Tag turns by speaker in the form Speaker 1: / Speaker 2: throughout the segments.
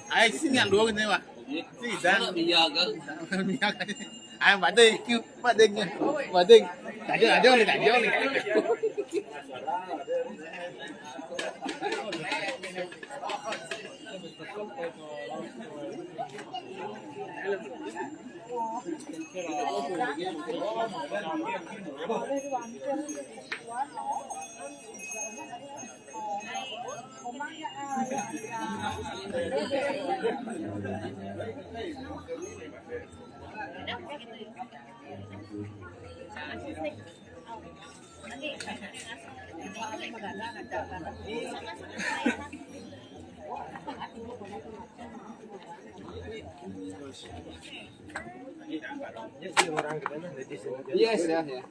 Speaker 1: Ai xin nhận luôn cái mà gì ra
Speaker 2: bây giờ cơ
Speaker 1: ai bạn đi kêu bạn đi nha bạn đi chạy vô đi chạy vô đi
Speaker 2: yes ya ya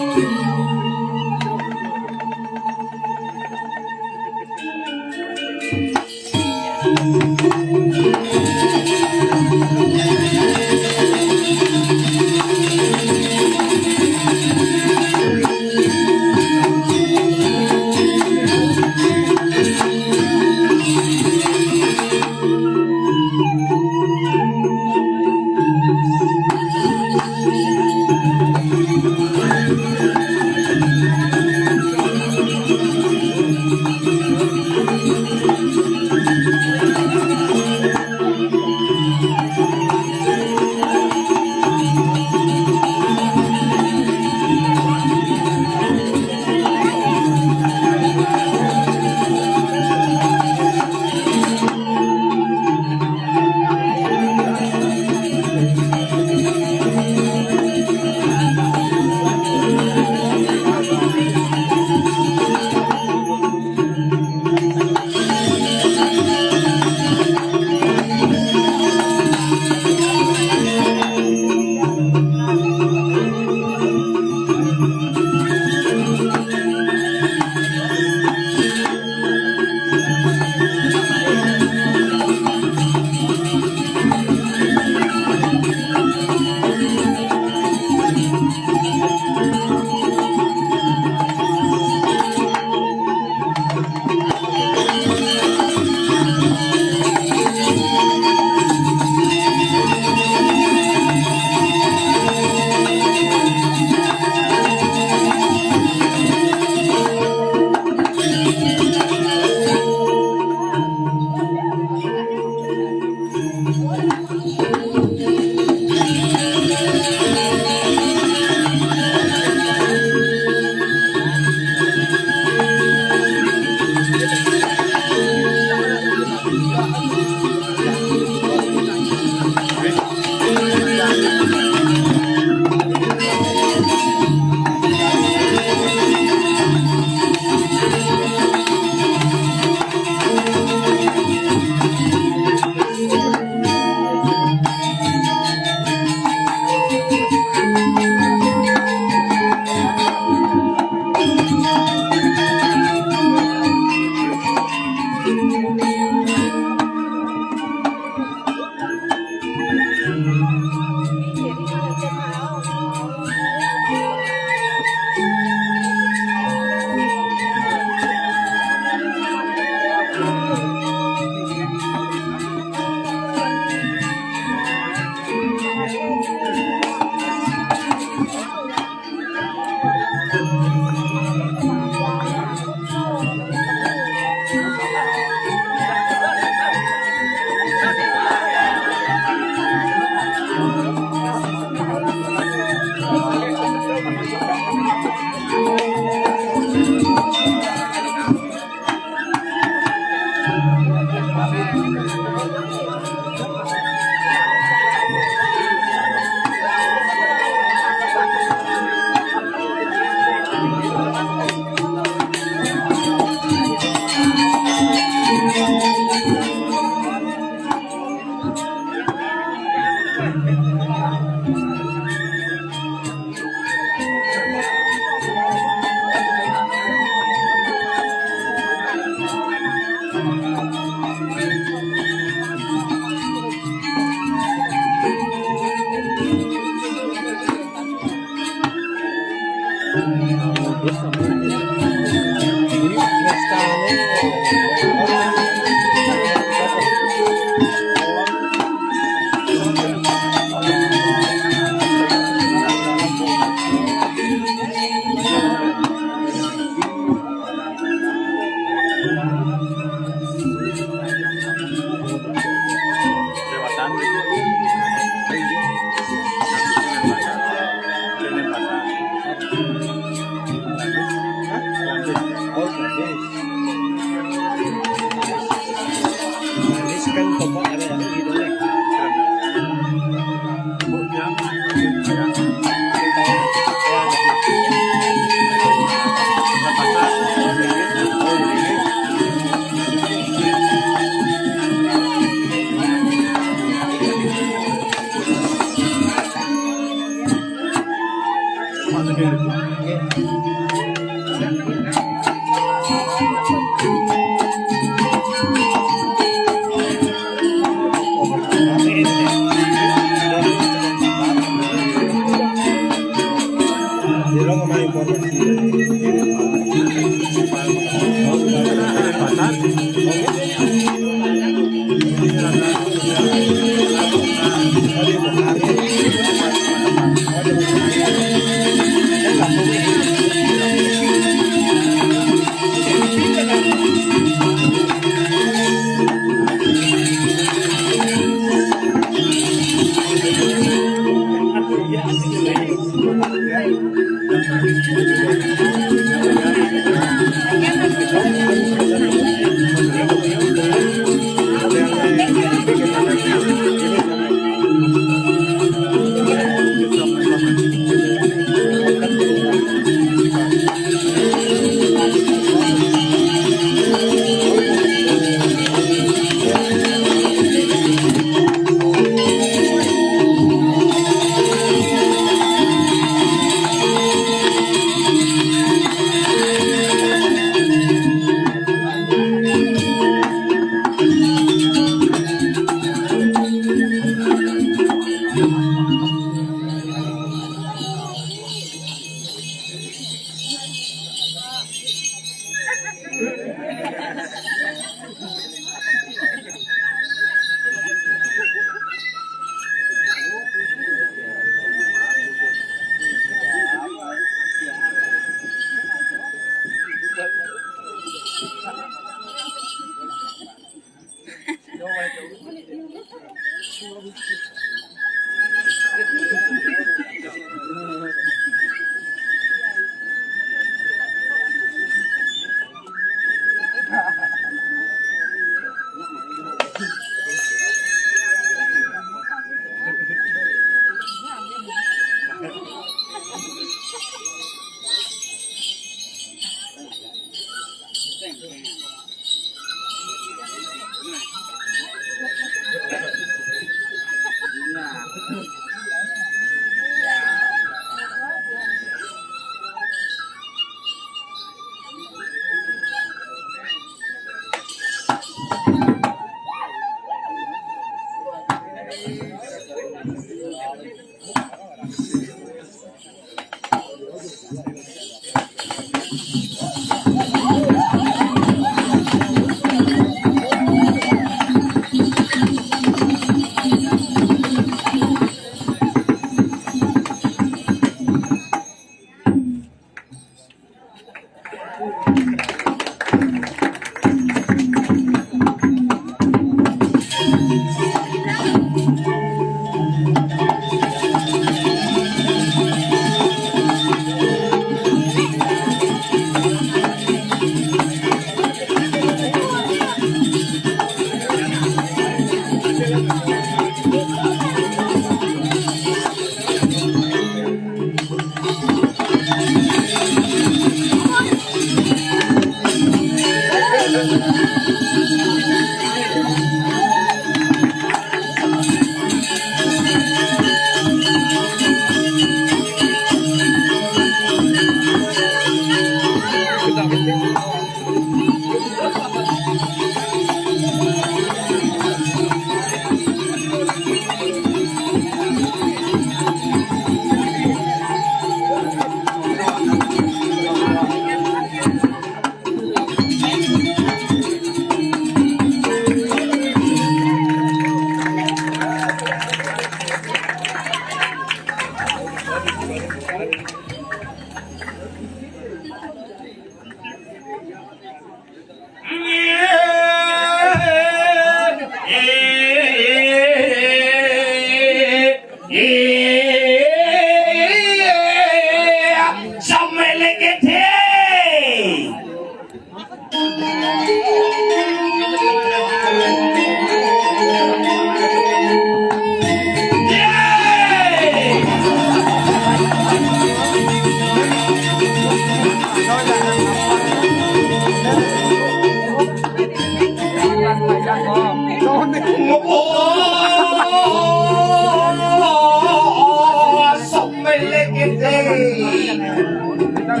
Speaker 3: Oh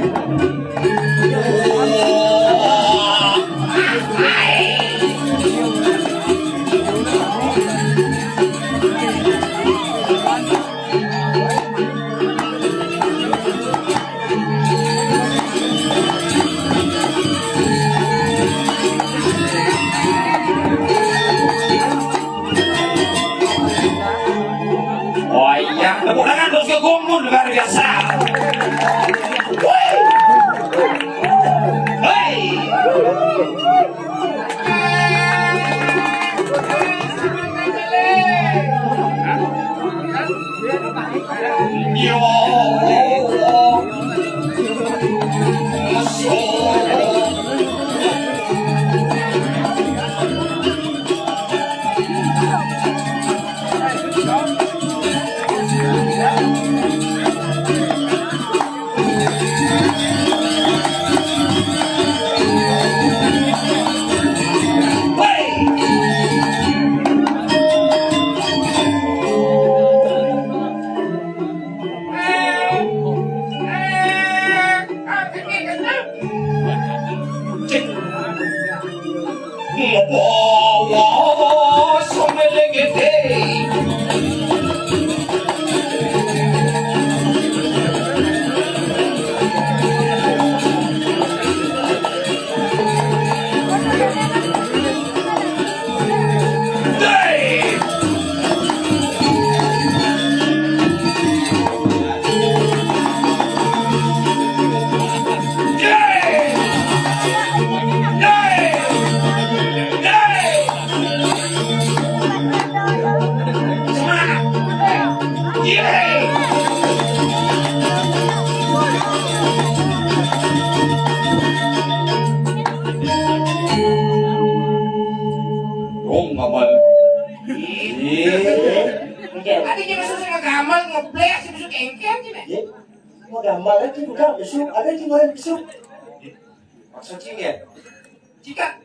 Speaker 3: iya, tepuk tangan terus ke Gumun luar biasa. Hei. Yo.
Speaker 4: Adiknya masuk sama gamal ngeplek sih masuk engkel gini.
Speaker 5: Mau gamal aja bukan besuk, ada yang mau besuk.
Speaker 3: Maksud sini ya?
Speaker 4: Jika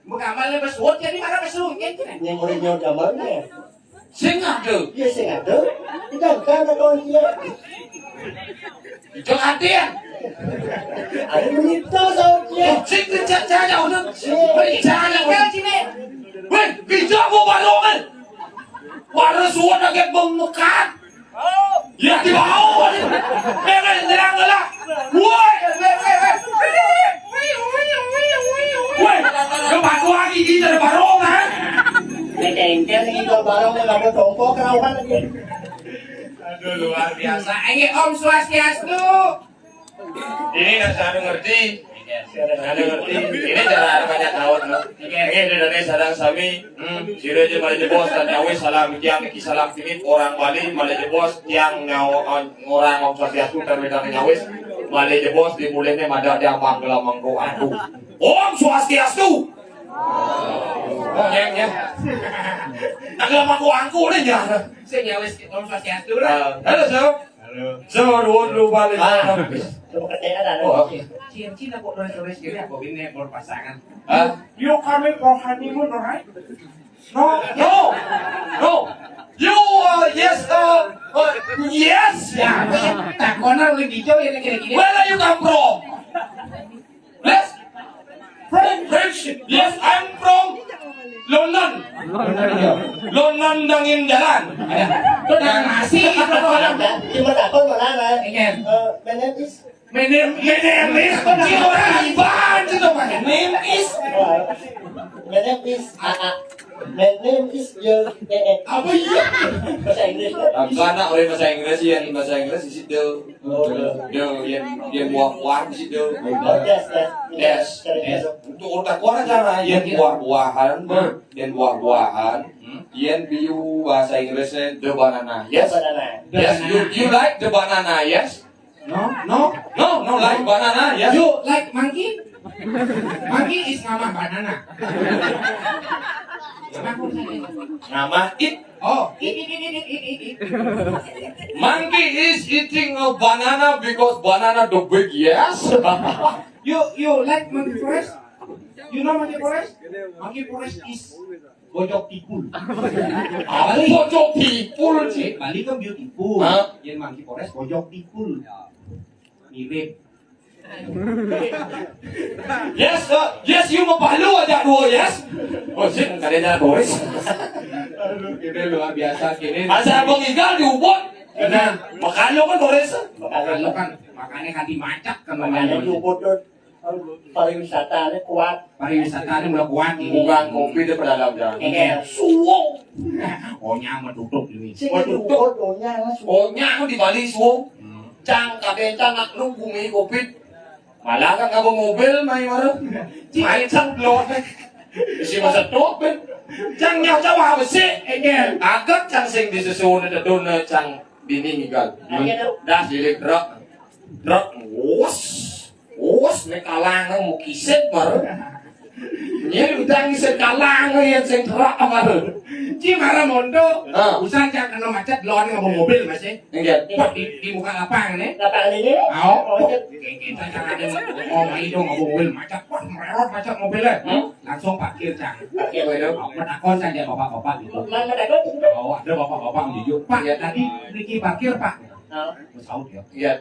Speaker 4: mau gamalnya besuk jadi mana besuk engkel gini.
Speaker 5: Yang mau gamalnya,
Speaker 3: Sing ada.
Speaker 5: dia sih ada. Tidak kan kalau dia
Speaker 3: Jeng adian.
Speaker 5: ada menito sama dia.
Speaker 3: Sing terjadi udah. Berbicara
Speaker 4: Engkel sini.
Speaker 3: Weh, bijak mo balongan. Para suwan na kaya bumukat. Ya, di bawah. Mereka nilang nila. Woy! Woy! Kebago lagi kita na barongan.
Speaker 5: Engkel ini kalau barang nggak ada tongkol kerawan lagi.
Speaker 3: Aduh, luar biasa.
Speaker 4: Ini Om Swastiastu.
Speaker 3: Ini nggak saya ngerti. Ada ngerti. Ini cara banyak tahun, no. Ini dari sarang sami. Siro aja malah bos dan nyawa salam tiang salam finit orang Bali malah bos tiang nyawa orang Om Swastiastu terbeda nyawa malah bos dimulainya madah dia manggala mangko aduh. Om Swastiastu. Oh ya. Manggala mangko angku nih ya.
Speaker 4: Saya nyawis Om Swastiastu.
Speaker 3: Halo, so. Halo. Dulu balik.
Speaker 5: Coba katanya ada.
Speaker 3: Oh.
Speaker 4: Cina kok nulis gini aku ini berpasangan.
Speaker 3: You coming for honeymoon, right? No. You yes. Yes.
Speaker 4: Ya, tak konar oleh hijau ya gini-gini.
Speaker 3: Where are you come from? Yes. French. Yes, I'm from London. London dangin jalan.
Speaker 4: Itu udah ngasih itu orang.
Speaker 5: Cuma takut malah lah.
Speaker 4: Ingin.
Speaker 5: Benetis.
Speaker 3: Name is Cino Iban Cino pakai name is
Speaker 5: Benetis. My name is your
Speaker 3: apa ya?
Speaker 5: bahasa Inggris.
Speaker 3: Karena oleh bahasa Inggris di situ. Dia buah-buahan di situ.
Speaker 5: Oh yes.
Speaker 3: Untuk otak orang cara yang buah-buahan, yang biu bahasa Inggrisnya the banana. Yes. Yes. You like the banana? Yes. No, like banana. Yes.
Speaker 4: You like monkey? Monkey is nama banana.
Speaker 3: Nama it.
Speaker 4: Oh,
Speaker 3: Monkey is eating a banana because banana the big. Yes.
Speaker 4: You like monkey forest? You know monkey forest? Monkey forest is bojok tikul.
Speaker 3: Apa bojok tipul sih?
Speaker 4: Bali kan beautiful.
Speaker 3: Hah?
Speaker 4: Yang monkey forest bojok tikul. mirip.
Speaker 3: Yes, yes, you mapalo aja dua yes. Oh shit, kalian Doris.
Speaker 4: Ini luar biasa kini.
Speaker 3: Asa abang igal di Ubud. Karena makalo kan Doris.
Speaker 4: Kalau kan makanya kan dimacak kan
Speaker 5: Makanya
Speaker 4: namanya.
Speaker 5: di Ubud tuh pariwisata kuat.
Speaker 4: Pariwisata ini mulai kuat nih.
Speaker 3: Bukan kopi di pedalam jalan.
Speaker 5: Iya.
Speaker 3: Suwong.
Speaker 4: Oh nyaman duduk ini.
Speaker 5: Sing di Ubud donya
Speaker 3: Oh nyang di Bali suwong. Cang kadenta nak nung bumi kopi. Malah kan ngabong mobil may maro. May cang blot. Isi masa tok ben. Cang nyaw jawa besi.
Speaker 4: Egen.
Speaker 3: Agak cang sing disusun na doon na cang bining igal. Das dilik truk. Truk wos. Wos may kalang mo kisit maro. Nya utang sa kalang yan sing truk maro.
Speaker 4: Ci marah mondo.
Speaker 3: Ah.
Speaker 4: Usaha jangan kena macet lawan ngabong mobil masih.
Speaker 3: Ingat.
Speaker 4: Pak di muka lapangan nih.
Speaker 5: Lapangan ini.
Speaker 4: Mau. Kita jangan ada ngomong itu ngabong mobil macet. Wah merot macet mobilnya. Langsung parkir cang.
Speaker 5: Oke,
Speaker 4: Menakon saja bapak-bapak gitu.
Speaker 5: mana ada kok?
Speaker 4: Oh ada bapak-bapak menunjuk. Pak tadi Ricky parkir pak. Saud ya.
Speaker 3: Ingat.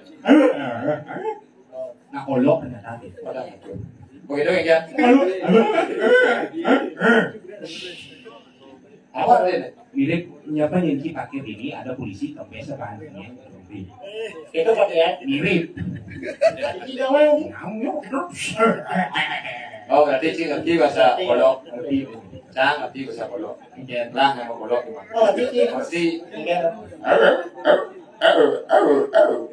Speaker 4: Nah kolok ternyata.
Speaker 3: Begitu ingat. Apa ini?
Speaker 4: Mirip nyapa Ricky parkir ini ada polisi kempes sepanjangnya.
Speaker 5: Itu Pak ya.
Speaker 4: Mirip.
Speaker 5: Di doang.
Speaker 3: Oh berarti sih ngerti bahasa kolok. Ngerti. Cang ngerti bahasa kolok. Lah nama kolok gimana?
Speaker 5: Oh, di.
Speaker 3: Ngerti.
Speaker 5: Iya.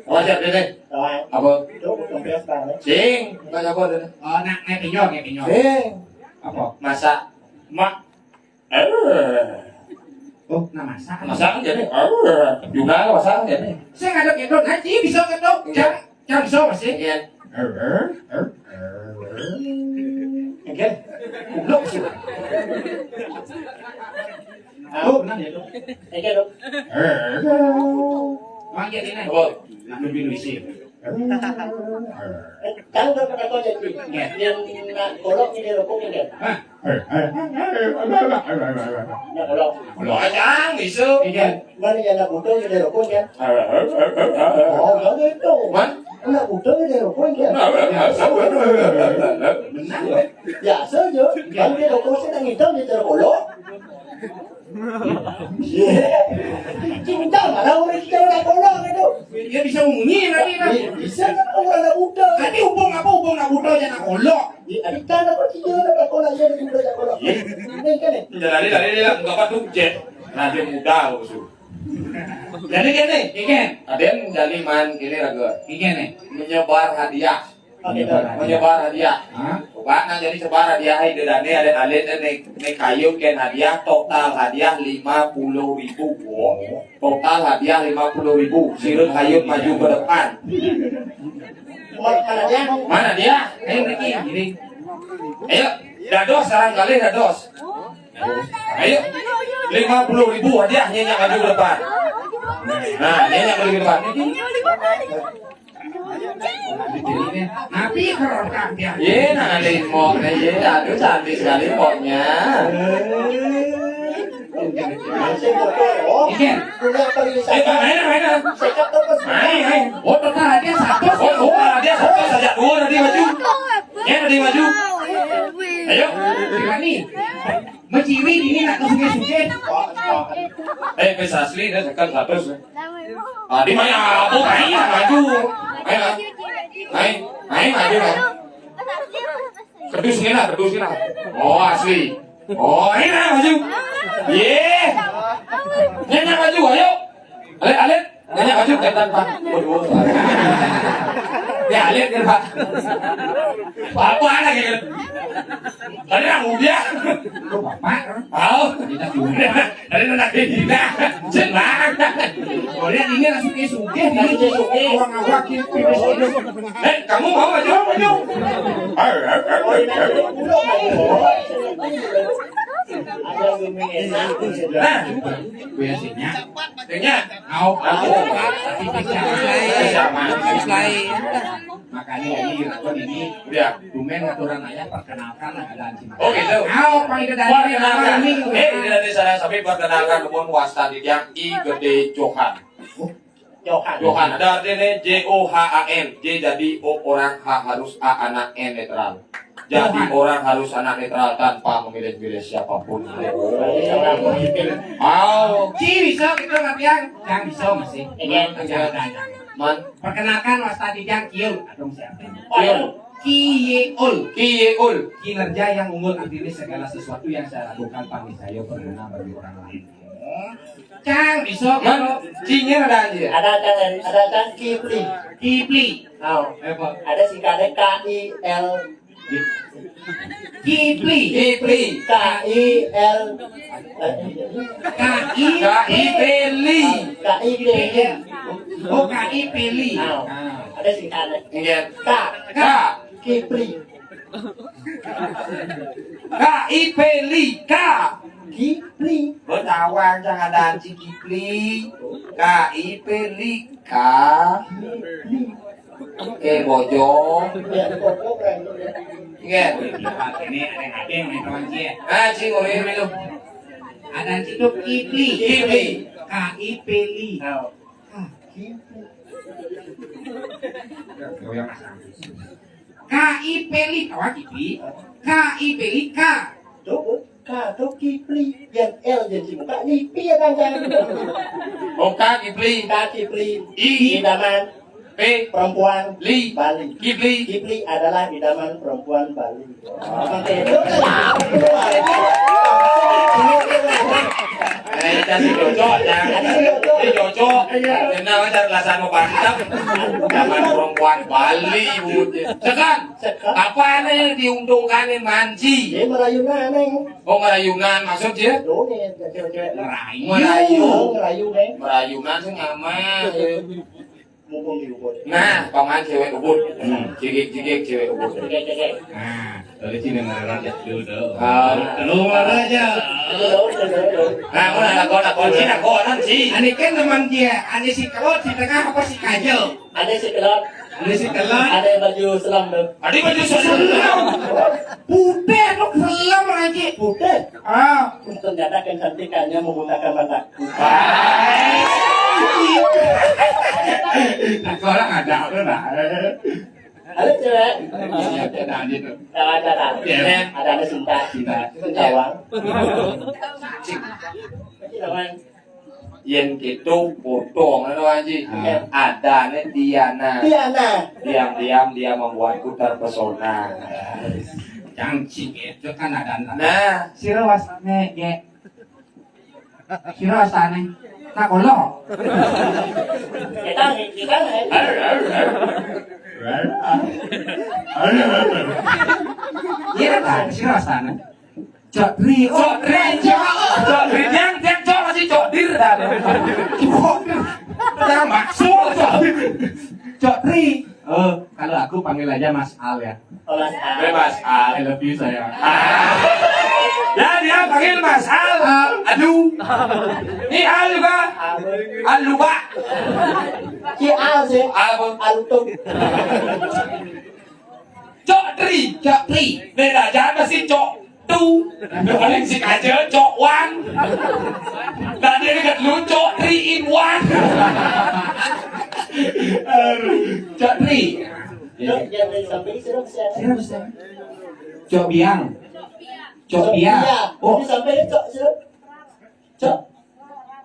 Speaker 3: Wajar deh deh.
Speaker 5: Doang.
Speaker 3: Apa?
Speaker 5: Itu kompres banget.
Speaker 3: Sing. Baca apa deh?
Speaker 4: Oh nak ngepenyok ngepenyok.
Speaker 3: Sing.
Speaker 4: Apa?
Speaker 3: Masak. Mak.
Speaker 4: Oh nah masak.
Speaker 3: Masak jadi. Juga masak jadi.
Speaker 4: Saya nggak ada kedok, nanti bisa kedok. Jangan bisa masih.
Speaker 3: Iya.
Speaker 5: Oke.
Speaker 4: Goblok sih. Oh, benar ya, Dok.
Speaker 5: Oke, Dok.
Speaker 4: Wah, jadi nih.
Speaker 3: Apa?
Speaker 4: Nak lebih luisi.
Speaker 5: Kan udah pernah kau jadi. Yang nak kolok ini rokok ini.
Speaker 4: Hah?
Speaker 5: Nak kolok.
Speaker 3: Kolok aja bisa.
Speaker 4: Iya.
Speaker 5: Mana yang nak butuh ini rokok kan? Oh, enggak itu.
Speaker 3: Man.
Speaker 5: Nak butuh ini rokok kan?
Speaker 4: Benar.
Speaker 5: Ya saja. Kan dia rokok sedang hitam di kolok. Cinta malah orang kita nak kolok itu.
Speaker 4: Dia bisa munyi nanti kan.
Speaker 5: Bisa kan orang nak butuh.
Speaker 4: Nanti hubung apa hubung nak butuh aja nak kolok.
Speaker 5: Adik kan apa sih dia nak kolok dia nak butuh kolok. Ini kan ni.
Speaker 3: Jadi dia enggak patut jet. Nanti muda usul. Jadi gini,
Speaker 4: Ikan.
Speaker 3: ada yang jadi man ini raga
Speaker 4: Ikan nih.
Speaker 3: menyebar hadiah,
Speaker 5: Oke,
Speaker 3: menyebar hadiah.
Speaker 4: Hah?
Speaker 3: Coba jadi sebar hadiah itu dan ini ada alit ini kayu ken hadiah total hadiah 50.000. Wow. Total hadiah 50.000. Sirut kayu maju ke depan.
Speaker 5: Mana dia?
Speaker 3: Mana dia?
Speaker 4: Ayo Ricky, gini.
Speaker 3: Ayo, dados sekarang kali dados. Ayo, 50.000 hadiahnya yang maju ke depan. Nah, ini yang maju ke depan.
Speaker 4: Napi kerokak dia.
Speaker 3: Ye, nah ada imoknya, ye, aduh cantik sekali imoknya.
Speaker 5: Masih berkolok.
Speaker 4: Ikan.
Speaker 5: Punya pariwisata.
Speaker 3: Main.
Speaker 5: Sekat terus.
Speaker 3: Main.
Speaker 4: Oh total dia satu.
Speaker 3: Oh, dia satu saja dua nanti maju. Ya, nanti maju. Ayo.
Speaker 4: Gimana? Menciri ini nak kesuke-suke.
Speaker 3: Pes asli dah sekarang satu. Di mana apa? Main, maju. Main, maju. Kedus kena. Oh, asli. Oh, main maju. Ye. Nyanyi maju, ayo. Alit. Nyanyi maju tanpa. Ya, alit kan, Pak. Apa anak gitu? Tadi yang muda.
Speaker 4: Lu bapak.
Speaker 3: Tahu? Tadi anak kita. Senang.
Speaker 4: Oh dia ini langsung kesuke.
Speaker 5: Langsung kesuke.
Speaker 4: Awak-awak gitu.
Speaker 3: Kamu mau maju?
Speaker 5: Oh, ini ada pulau ada yang enak.
Speaker 3: Nah,
Speaker 4: Biasanya.
Speaker 3: tingnya.
Speaker 4: Au.
Speaker 3: Aku. Sama.
Speaker 4: Makanya ini rakon ini.
Speaker 3: Ya.
Speaker 4: Dumen aturan ayah perkenalkan ada anjing.
Speaker 3: Oh gitu.
Speaker 4: Au, Pak Ida dari
Speaker 3: Perkenalkan.
Speaker 4: ini.
Speaker 3: Dari sana sampai perkenalkan umum wasta di yang I Gede Johan.
Speaker 5: Johan.
Speaker 3: Johan. Ada artinya JOHAN. J jadi O orang, H harus A anak, N netral. Jadi orang harus anak netral tanpa memilih-milih siapapun. Oh,
Speaker 4: Ci bisa gitu latihan. Yang bisa masih. Jangan.
Speaker 3: man,
Speaker 4: Perkenalkan Mas tadi yang Kiul. Aduh siapa?
Speaker 5: Kiul.
Speaker 4: Kiul.
Speaker 3: Kiyeul.
Speaker 4: Kinerja yang unggul artinya segala sesuatu yang saya lakukan pasti saya berguna bagi orang lain. Cang bisa
Speaker 3: Man, C-nya ada aja.
Speaker 5: Ada kan Kipli.
Speaker 4: Kipli.
Speaker 5: Tahu. Ada singkatnya KIL.
Speaker 4: Kipli.
Speaker 3: Kipli.
Speaker 5: KIL.
Speaker 3: Kipli.
Speaker 5: KIL.
Speaker 4: Oh KI Pili.
Speaker 5: Tahu. Ada singkatnya.
Speaker 3: Ingat.
Speaker 5: K.
Speaker 3: K.
Speaker 5: Kipli.
Speaker 3: Kipli. K.
Speaker 5: Kipli.
Speaker 3: Bertawan jangan ada si Kipli. Kipli. K. Bojong.
Speaker 5: Ya, pokok keren tuh ya.
Speaker 3: Ingat.
Speaker 4: Ini ada yang main kawan Cie.
Speaker 3: Ci ngomongin itu.
Speaker 4: Ada itu Kipli.
Speaker 3: Kipli.
Speaker 4: KI Pili.
Speaker 5: Tahu. Kipli.
Speaker 4: KI Pili. Awak Kipli. KI Pili K.
Speaker 5: Tuh, K tuh Kipli. Yang L jadi muka Lipi ya kan jangan.
Speaker 3: Oka Kipli.
Speaker 5: K Kipli.
Speaker 3: I.
Speaker 5: Idaman
Speaker 3: P.
Speaker 5: perempuan
Speaker 3: Li.
Speaker 5: Bali.
Speaker 3: Kipli.
Speaker 5: Kipli adalah idaman perempuan Bali. Oke, itu
Speaker 3: Kasih cocok ya. Ini cocok. Kenal aja kelasan mau pantang. Zaman perempuan Bali bu. Sekarang apa nih diuntungkan nih manci?
Speaker 5: Dia merayu neng.
Speaker 3: Oh merayunan maksudnya?
Speaker 5: Tuh nih cewek-cewek
Speaker 3: Merayu.
Speaker 5: neng.
Speaker 3: Merayunan sih ngaman.
Speaker 5: Mumpung di ubud.
Speaker 3: Nah, paman cewek ubud. Jigik cewek ubud.
Speaker 4: Nah, dari sini mereka dulu.
Speaker 3: Lu aja. Nah, mana nak kunci nak nanti.
Speaker 4: Ani kan teman dia, ani si kelot di tengah apa si kajel?
Speaker 5: Ada si kelot.
Speaker 4: Ani si kelot.
Speaker 5: Ada yang baju selam tuh.
Speaker 3: Adik baju susu.
Speaker 4: Putih tuh film aja.
Speaker 5: Putih.
Speaker 4: Ah,
Speaker 5: Ternyata kecantikannya menggunakan mata.
Speaker 4: orang ada apa lah?
Speaker 5: Ada cewek.
Speaker 4: Ada itu.
Speaker 5: Ada Sinta. Cawang. Cawang.
Speaker 3: Yang gitu potong itu aja. Ada nih Diana. Diam-diam dia membuatku terpesona.
Speaker 4: Yang itu kan ada.
Speaker 3: Nah,
Speaker 4: Sirawasane ge. Sirawasane. Nak kolok.
Speaker 5: Kita
Speaker 4: Iya kan sirawasane. Jodri,
Speaker 3: yang cok masih codir dah.
Speaker 4: Jangan maksud. Jodri. Kalau aku panggil aja Mas Al ya.
Speaker 3: Bebas
Speaker 4: I love you sayang.
Speaker 3: Ya dia panggil Mas Al. Aduh. Ini Al juga. Al lupa.
Speaker 5: Ki Al sih. Altum.
Speaker 3: Cok tri. Beda jangan masih cok tu. Paling si aja cok one. Nah dia dekat lu cok 3 in 1.
Speaker 4: Jodri.
Speaker 5: Yang sampai siapa?
Speaker 4: Cok biang. Cok biang.
Speaker 5: Oh, sampai cok.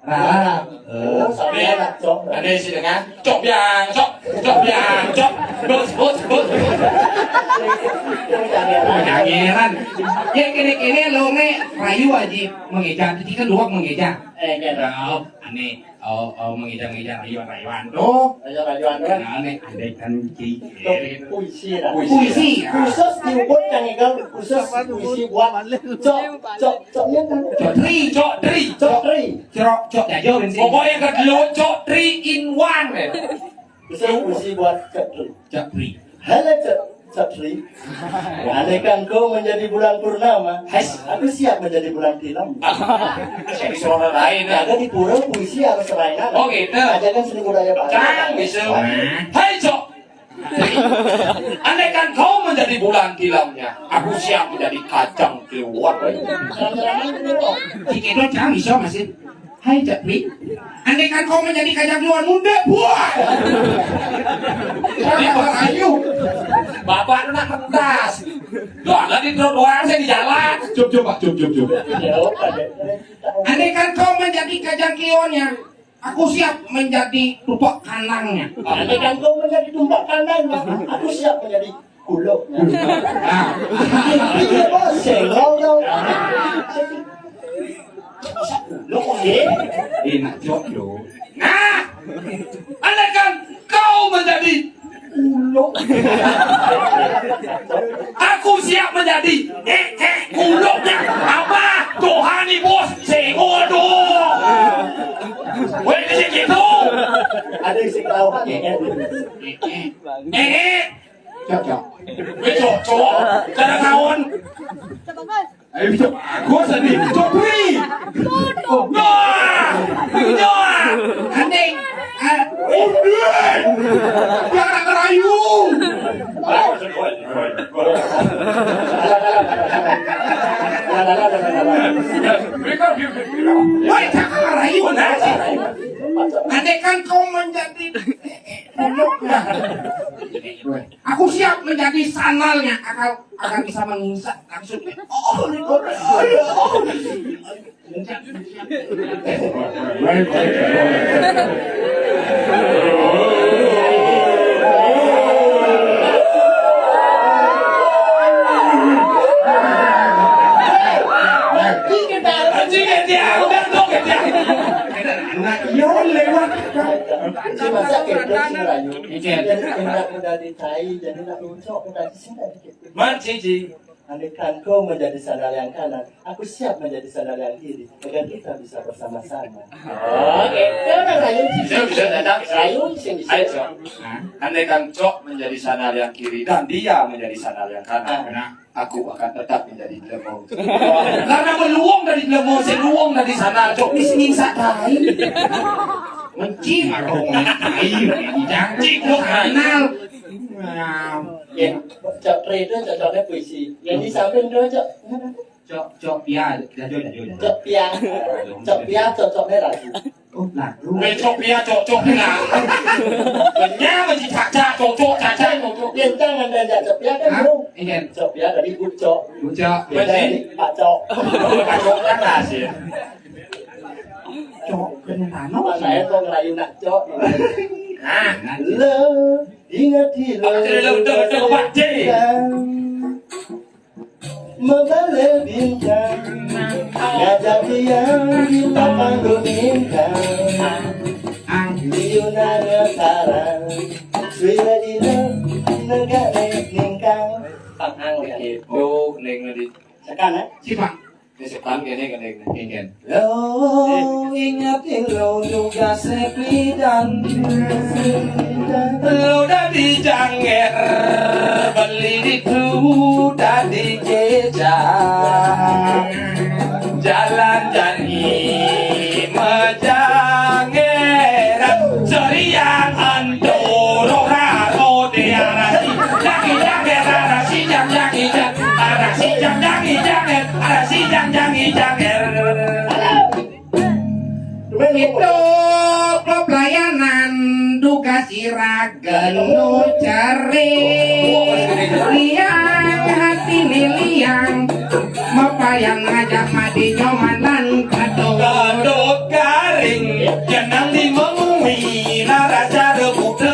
Speaker 4: Rara.
Speaker 3: Ada si dengan cok biang. Bos.
Speaker 4: Jangan. Ya kini lo rayu aja mengeja. Jadi kan luak mengeja. Aneh. Mengeja rayuan tuh. Nah, aneh ada ikan
Speaker 5: Puisi.
Speaker 4: Khusus
Speaker 5: dibuat kan ikan khusus puisi buat coknya kan.
Speaker 4: Cok aja bensin.
Speaker 3: Pokoknya kedua cok 3 in 1.
Speaker 5: Khusus puisi buat
Speaker 4: Jodri.
Speaker 5: Halo Cokri. Andaikan kau menjadi bulan purnama, aku siap menjadi bulan tilam.
Speaker 3: Jadi suara lain ya.
Speaker 5: Ada di pura puisi harus serainan.
Speaker 3: Oh gitu.
Speaker 5: Aja kan seni budaya Bali.
Speaker 3: Jangan bisa. Hai cok. Andaikan kau menjadi bulan tilamnya, aku siap menjadi kacang keluar.
Speaker 4: Jika itu jangan bisa masih. Hai Jodri. Andai kan kau menjadi kajang luar muda, buat. Jadi merayu. Bapak nak pentas. Doa lagi trotoar saya di jalan. Cup.
Speaker 5: Jauh pada.
Speaker 4: Andai kan kau menjadi kajang kionnya, aku siap menjadi tupak kandangnya.
Speaker 5: Andai kan kau menjadi tumpak kandangnya, aku siap menjadi kuluknya.
Speaker 4: Nah,
Speaker 5: Iya bos, senggol dong. Kuluk ya?
Speaker 4: enak jok. Nah, andai kan kau menjadi kuluk, aku siap menjadi kuluknya. Apa? Tuhani bos, senggol dong. Weh, di situ.
Speaker 5: Ada yang sekelauan ya?
Speaker 4: Cok. Weh, cok. Cara kawan. Ayo, cok. Gua sedih. Cok, wih. Doa. Andai. Jangan ngerayu. Woi, jangan ngerayu. Andai kan kau menjadi kuluknya, aku siap menjadi sandalnya. Akan bisa mengisak langsung.
Speaker 5: Si masa kita sih rayu. Jadi hendak udah ditai, jadi nak ucok udah di sini dikit. Andai kan kau menjadi sandal yang kanan, aku siap menjadi sandal yang kiri agar kita bisa bersama-sama. Oke, orang rayu
Speaker 3: Bisa datang.
Speaker 5: rayu sih bisa.
Speaker 3: Ayo, Cok. Andai kan Cok menjadi sandal yang kiri dan dia menjadi sandal yang kanan, aku akan tetap menjadi lemong. Karena meluang dari lemong, seluang dari sandal Cok. Di sini satai.
Speaker 4: Mencing atau ngatain, janji lu kenal.
Speaker 5: Ya, cok itu cocoknya puisi. Yang di samping itu
Speaker 4: Cok, ya,
Speaker 5: cok piang cocoknya lagu.
Speaker 4: Oh, lagu.
Speaker 3: Cok dia cok nah. Benya menjadi caca, cok caca.
Speaker 5: Yang jangan dan cok piang kan belum. Cok piang dari bu cok.
Speaker 4: Cok,
Speaker 5: Dari pak cok.
Speaker 3: Pak Cok kan hasil.
Speaker 4: cok, kenapa?
Speaker 5: Apa saya mau ngelayu nak cok?
Speaker 3: Nah,
Speaker 5: Lo ingat di lo.
Speaker 3: Betul, Pak J.
Speaker 5: Membalik bintang, ngajak dia di panggung bintang. Liuna sekarang, sudah di lo negara ningkang. Pangang dikit.
Speaker 3: Oh, neng nanti.
Speaker 5: Sekarang
Speaker 4: Siapa?
Speaker 3: Sepan gini kan.
Speaker 5: lo ingat lo juga sepi dan
Speaker 3: Lo dari Janger beli di kru dari jejak jalan jani mejanger serian antoro haro de arasi jaki janger arasi jang jaki jang arasi jang jaki janger arasi jang jaki janger.
Speaker 4: Itu klub layanan duga siragen nu cari liang hati liang mapayang ngajak madi nyomanan kadung
Speaker 3: Gadot garing jenang di mengui naraja rebude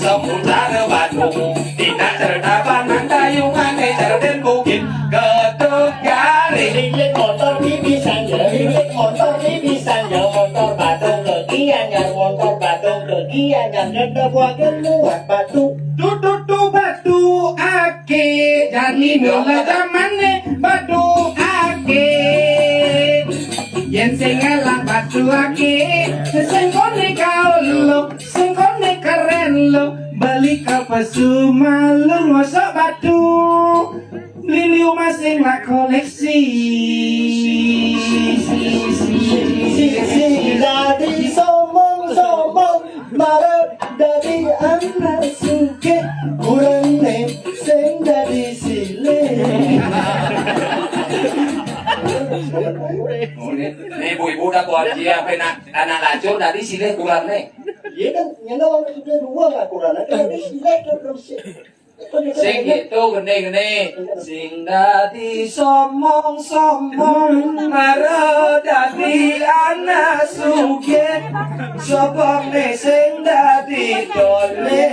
Speaker 3: seputar Bandung tidak cerita panang dayungan cerden bukit Gadot garing
Speaker 5: Lilit motor pipisannya, lilit motor pipisannya, motor Badung kegiannya, motor Badung kegiannya, nggak buat muat batu.
Speaker 4: Dudu batu ake jadi mula zamane batu ake yen sing ngalah batu ake sing kone kau lo sing kone keren lo balik ke pesumalung masuk batu liliu masing lah koleksi
Speaker 5: Si dari sombong marah dari anak suke kurang sing dari sile.
Speaker 4: Nih ibu-ibu dah kuat dia penak anak lacur dari silih kurang nih.
Speaker 5: Iya kan, nyana orang sudah dua nggak kurang, ada silek terus.
Speaker 4: Sing itu gede-gede sing dadi somong-somong maro dadi anak sugih sopone sing dadi tole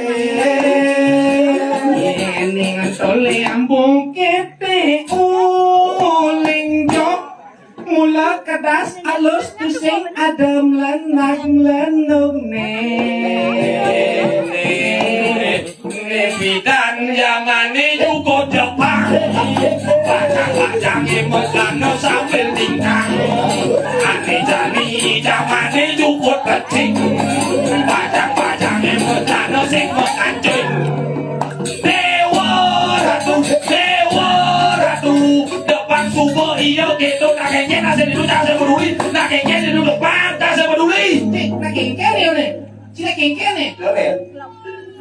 Speaker 4: ning tole ambung kete uling jok mula kadas alus tu sing adem lan lenung Bidan yamane juga Jepang Bacang-bacangnya melano sambil tingkang Ane jani jamane juga kecing Bacang-bacangnya melano sing mekancing Dewa Ratu Depan subuh iya gitu Nakengnya nasi di luar saya peduli Nakengnya di depan saya peduli Nakengnya nih nih Cina kengnya nih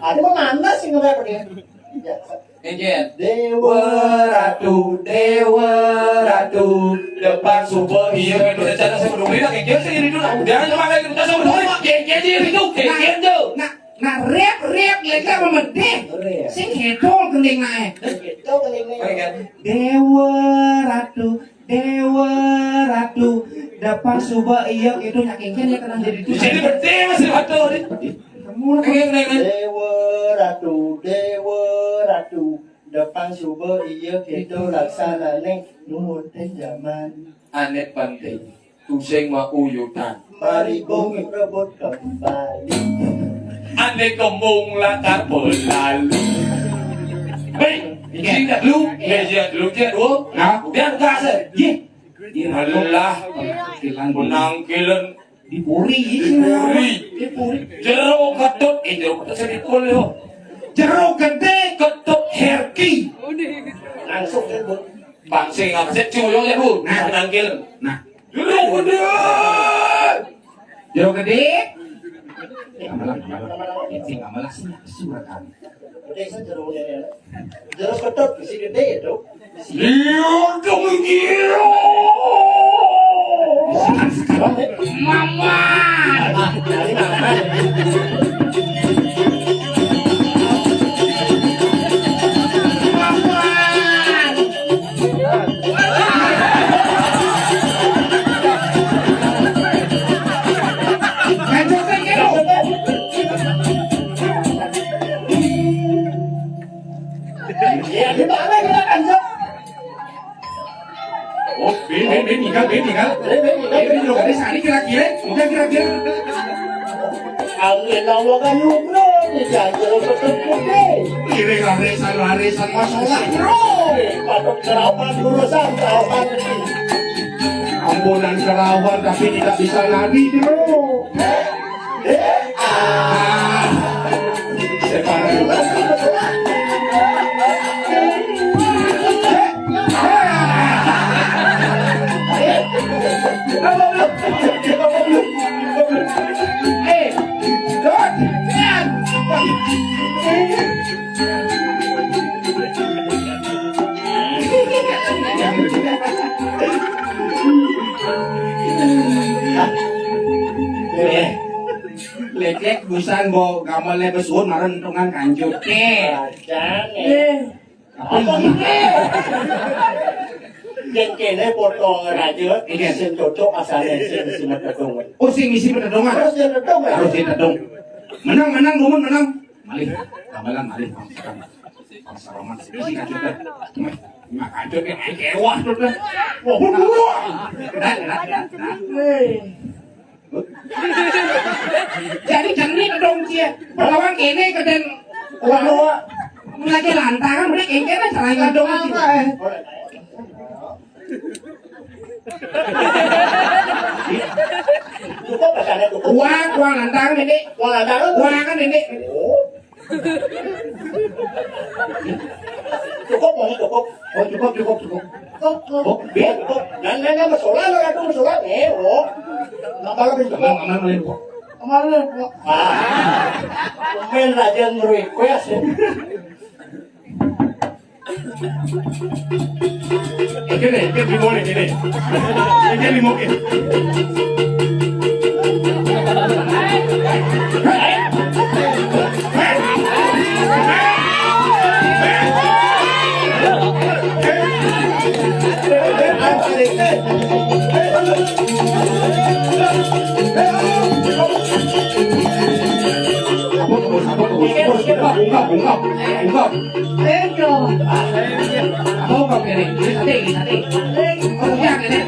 Speaker 5: Ada mana sih ngerep dia?
Speaker 4: Again. Dewa Ratu, depan subuh iya itu udah cara saya peduli lah kengkeng sih itu lah udah cuma kayak gitu saya peduli kengkeng sih itu kengkeng tuh. Nah rap mereka memedih, sing hedol kening nae.
Speaker 5: Itu kelingan.
Speaker 4: Dewa Ratu, depan subuh iya itu kengkeng ya kan jadi itu. Jadi bedih masih betul.
Speaker 5: Dewa Ratu, depan subuh iya gitu laksana neng nuhun teh zaman.
Speaker 4: Aneh penting, tusing mau uyutan.
Speaker 5: Mari bumi rebut kembali.
Speaker 4: Aneh kembung latar berlalu. Baik, ingat lu, ingat lu dia dulu. Nah, udah kasar, ye. Allah, menang kilen. Dipuri, jero ketut, jero ketut saya dipul yo. Jero gede ketut herki.
Speaker 5: Langsung kan bu.
Speaker 4: Bangsing apa sih cuyo ya bu? Nah, nangkil. Nah, jero gede. Amalah, sing amalah suratan.
Speaker 5: Desa jero ya. Jero ketut bisi gede itu.
Speaker 4: Liur dong giro. Mama.
Speaker 5: Dari mana? Ya, di mana kita anjak?
Speaker 4: Oh, tinggal. Ini juga ada sari kira-kira.
Speaker 5: Angin Allah kan nyubro, jajal betul gede.
Speaker 4: Kira larisan masalah, bro.
Speaker 5: Patut kerapan urusan kerapan.
Speaker 4: Ambulan kerawan tapi tidak bisa lari, bro. Lek busan bo gamalnya besuun maran tungan kanjut ke.
Speaker 5: Apa ini? Yang kene potong aja, isin cocok asalnya isin metedong.
Speaker 4: Oh sing isi metedongan.
Speaker 5: Harus metedong ya.
Speaker 4: Harus metedong. Menang dumun menang. Malih, gamelan malih. Pasaroman isi kanjut teh. Mak kanjut ke kewah tuh teh. Wah buru. Jadi jangan nih dong dia. Perlawan kene keden wah lagi lantaran mereka kene cara ngadong apa
Speaker 5: Cukup pasannya cukup.
Speaker 4: Wah lantaran ini. Wah kan ini.
Speaker 5: Cukup mau cukup.
Speaker 4: Oh cukup.
Speaker 5: Oh, biar cukup. Nanya masalah lo itu masalah nih, oh. Kalau bisa kemarin kok. Main raja request.
Speaker 4: Cái này, cái limo này, cái này. Cái limo kìa. Cũng không.
Speaker 6: Thế rồi.
Speaker 4: Không không cái này, cái sate. Không nhang cái này.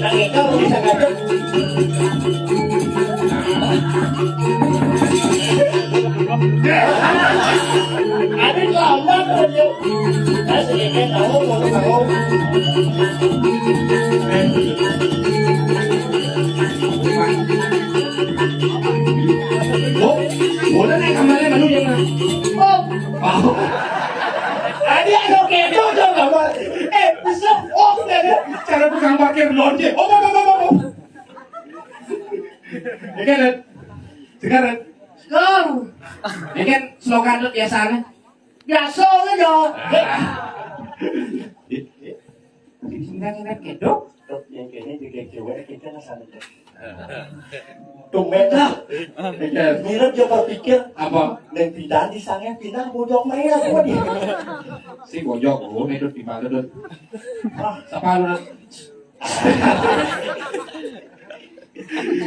Speaker 5: Lagi kau bisa ngajak. Ada lambat aja. Kasih ikan tahu mau tahu.
Speaker 4: Ủa nó đang cầm lên mà nuôi vậy mà. Không.
Speaker 5: Ada yang kedo coba mas. Bisa off deh.
Speaker 4: Cara tukang parkir lonce. Oh. Ya kan, sekarang.
Speaker 6: Không.
Speaker 4: Ya kan slogan itu biasanya.
Speaker 6: Biasa cái rồi.
Speaker 4: Singkat kedok.
Speaker 5: Yang kayaknya juga cewek kita sama. Tumeta. Mira yo berpikir
Speaker 4: Apa?
Speaker 5: dan pindah di sana pindah bojong merah gua dia.
Speaker 4: Si bojok, oh itu di mana tuh? Siapa lu?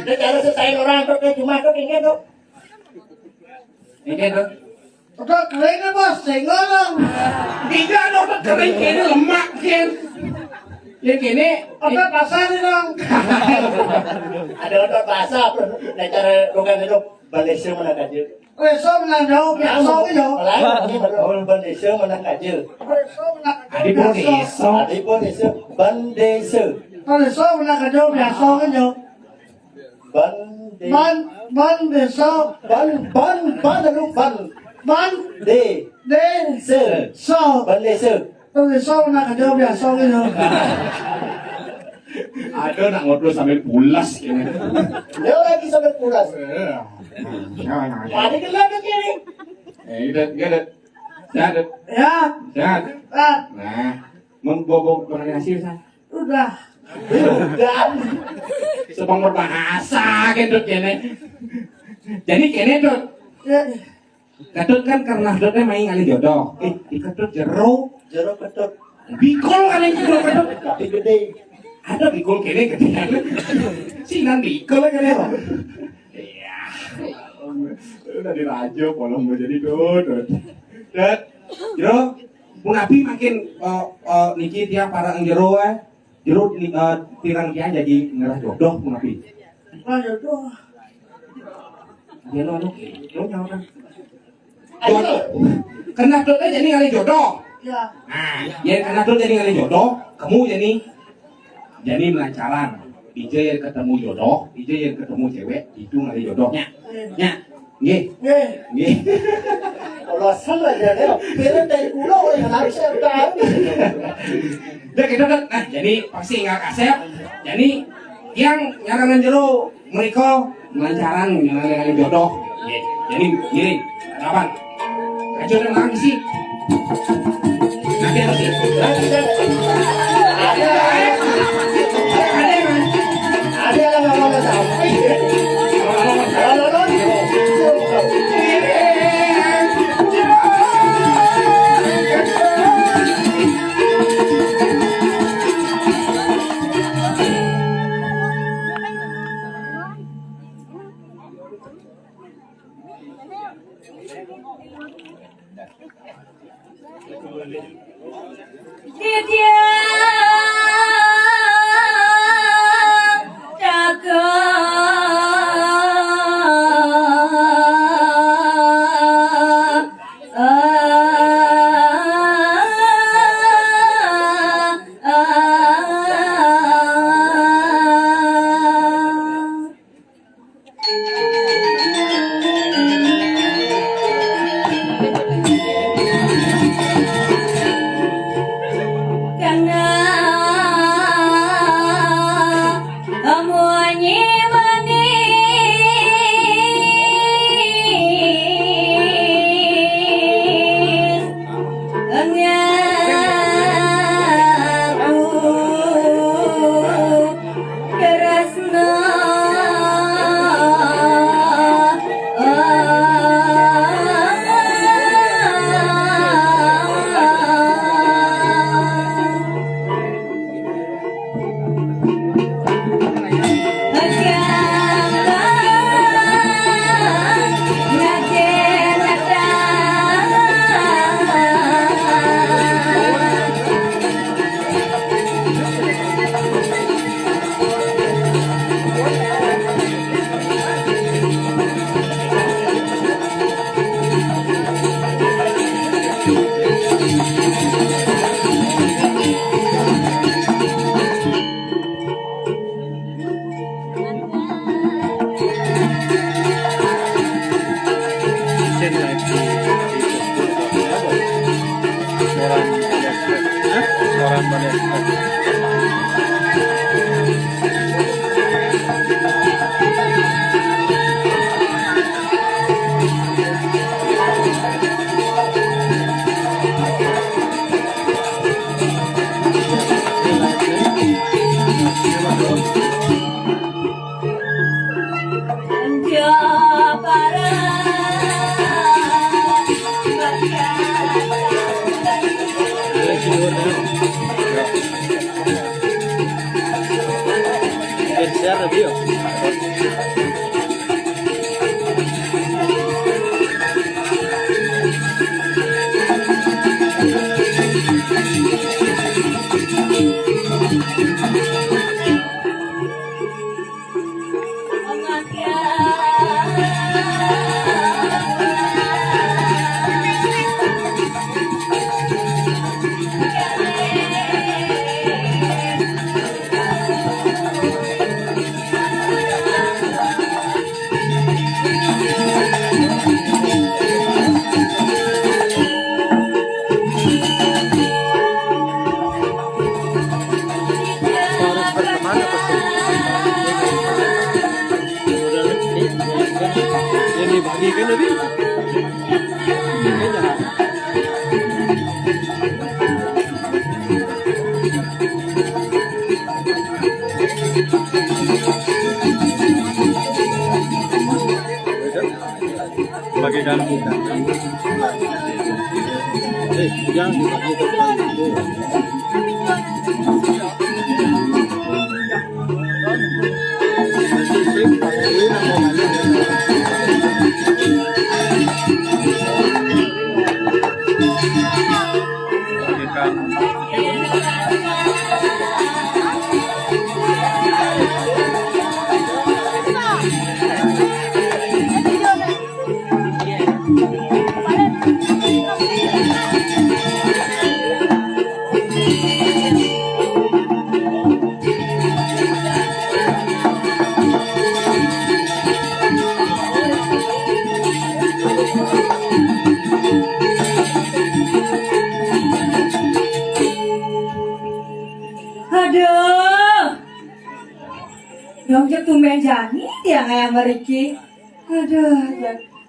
Speaker 5: Dia cara selesai orang tuh cuma tuh kayaknya tuh.
Speaker 4: Ini tuh.
Speaker 6: Tôi kering cái bos xỉn lắm.
Speaker 4: Tidak ada otot kering kini lemak kan. Yang kini
Speaker 6: Otot basah đi dong.
Speaker 5: Ada otot basah dan cara rogan itu Malaysia mana kaje.
Speaker 6: Ôi sao mà làm đâu, biasa cái rồi.
Speaker 5: Lain ini baru Malaysia mana kaje.
Speaker 6: Ôi sao mà làm
Speaker 4: Adi pun iso.
Speaker 5: Ada pun Malaysia Bandesa.
Speaker 6: Tôi để sao mà làm cái đâu, biasa cái rồi. Ban để sao?
Speaker 5: Ban lalu
Speaker 6: Ban
Speaker 5: de
Speaker 6: để
Speaker 5: se
Speaker 6: sao?
Speaker 5: Bandesa.
Speaker 6: Tôi để sao mà làm cái đâu, biasa cái rồi.
Speaker 4: Ada nak ngobrol sambil pulas kini.
Speaker 5: Dia lagi sampai pulas. Ada gelap lagi ni.
Speaker 4: Itu. Sehat.
Speaker 6: Ya,
Speaker 4: Sehat.
Speaker 6: ah,
Speaker 4: Nah, mun bobo pernah hasil sa.
Speaker 6: udah.
Speaker 5: Dan
Speaker 4: Sebang berbahasa gitu kene. Jadi kene tuh.
Speaker 6: Ya,
Speaker 4: Ketut kan karena ketutnya main kali jodoh. Diketut jero.
Speaker 5: jeruk ketut
Speaker 4: Bikol kali jero ketut.
Speaker 5: tapi gede.
Speaker 4: Ada bikol kene ketinggalan. Sinan bikol kene. Iya. Udah dirajo polong mau jadi dodot. Dat. Jero. Pun api makin niki tiap para jero jero tirang dia jadi ngerah jodoh pun api.
Speaker 6: bao giờ tôi.
Speaker 4: Dia lo nyawa. Jodoh. Karena jodoh jadi kali jodoh.
Speaker 6: Ya,
Speaker 4: Nah, ya karena jodoh jadi kali jodoh, kamu jadi melancaran. Ije yang ketemu jodoh, Ije yang ketemu cewek, itu kali jodohnya. Ya, nggih,
Speaker 6: nghe.
Speaker 4: nggih.
Speaker 5: Kalau salah jadi, kira dari pulau yang harus saya tahu.
Speaker 4: Udah gitu kan. Nah, jadi pasti nggak kasep. Jadi yang nyarangan jero mereka melancaran kali jodoh. Nggih. Jadi gini, kapan? Kacau dan lagi sih. Nanti harus sih.
Speaker 5: Ada yang nggak mau sampai. Kalau
Speaker 7: Dia jaga
Speaker 1: Orang Bali. Share the video. Yang dibagikan tadi. Bagikan kita. Jangan
Speaker 7: Dongcek tumben jani tiang ayam meriki. Aduh,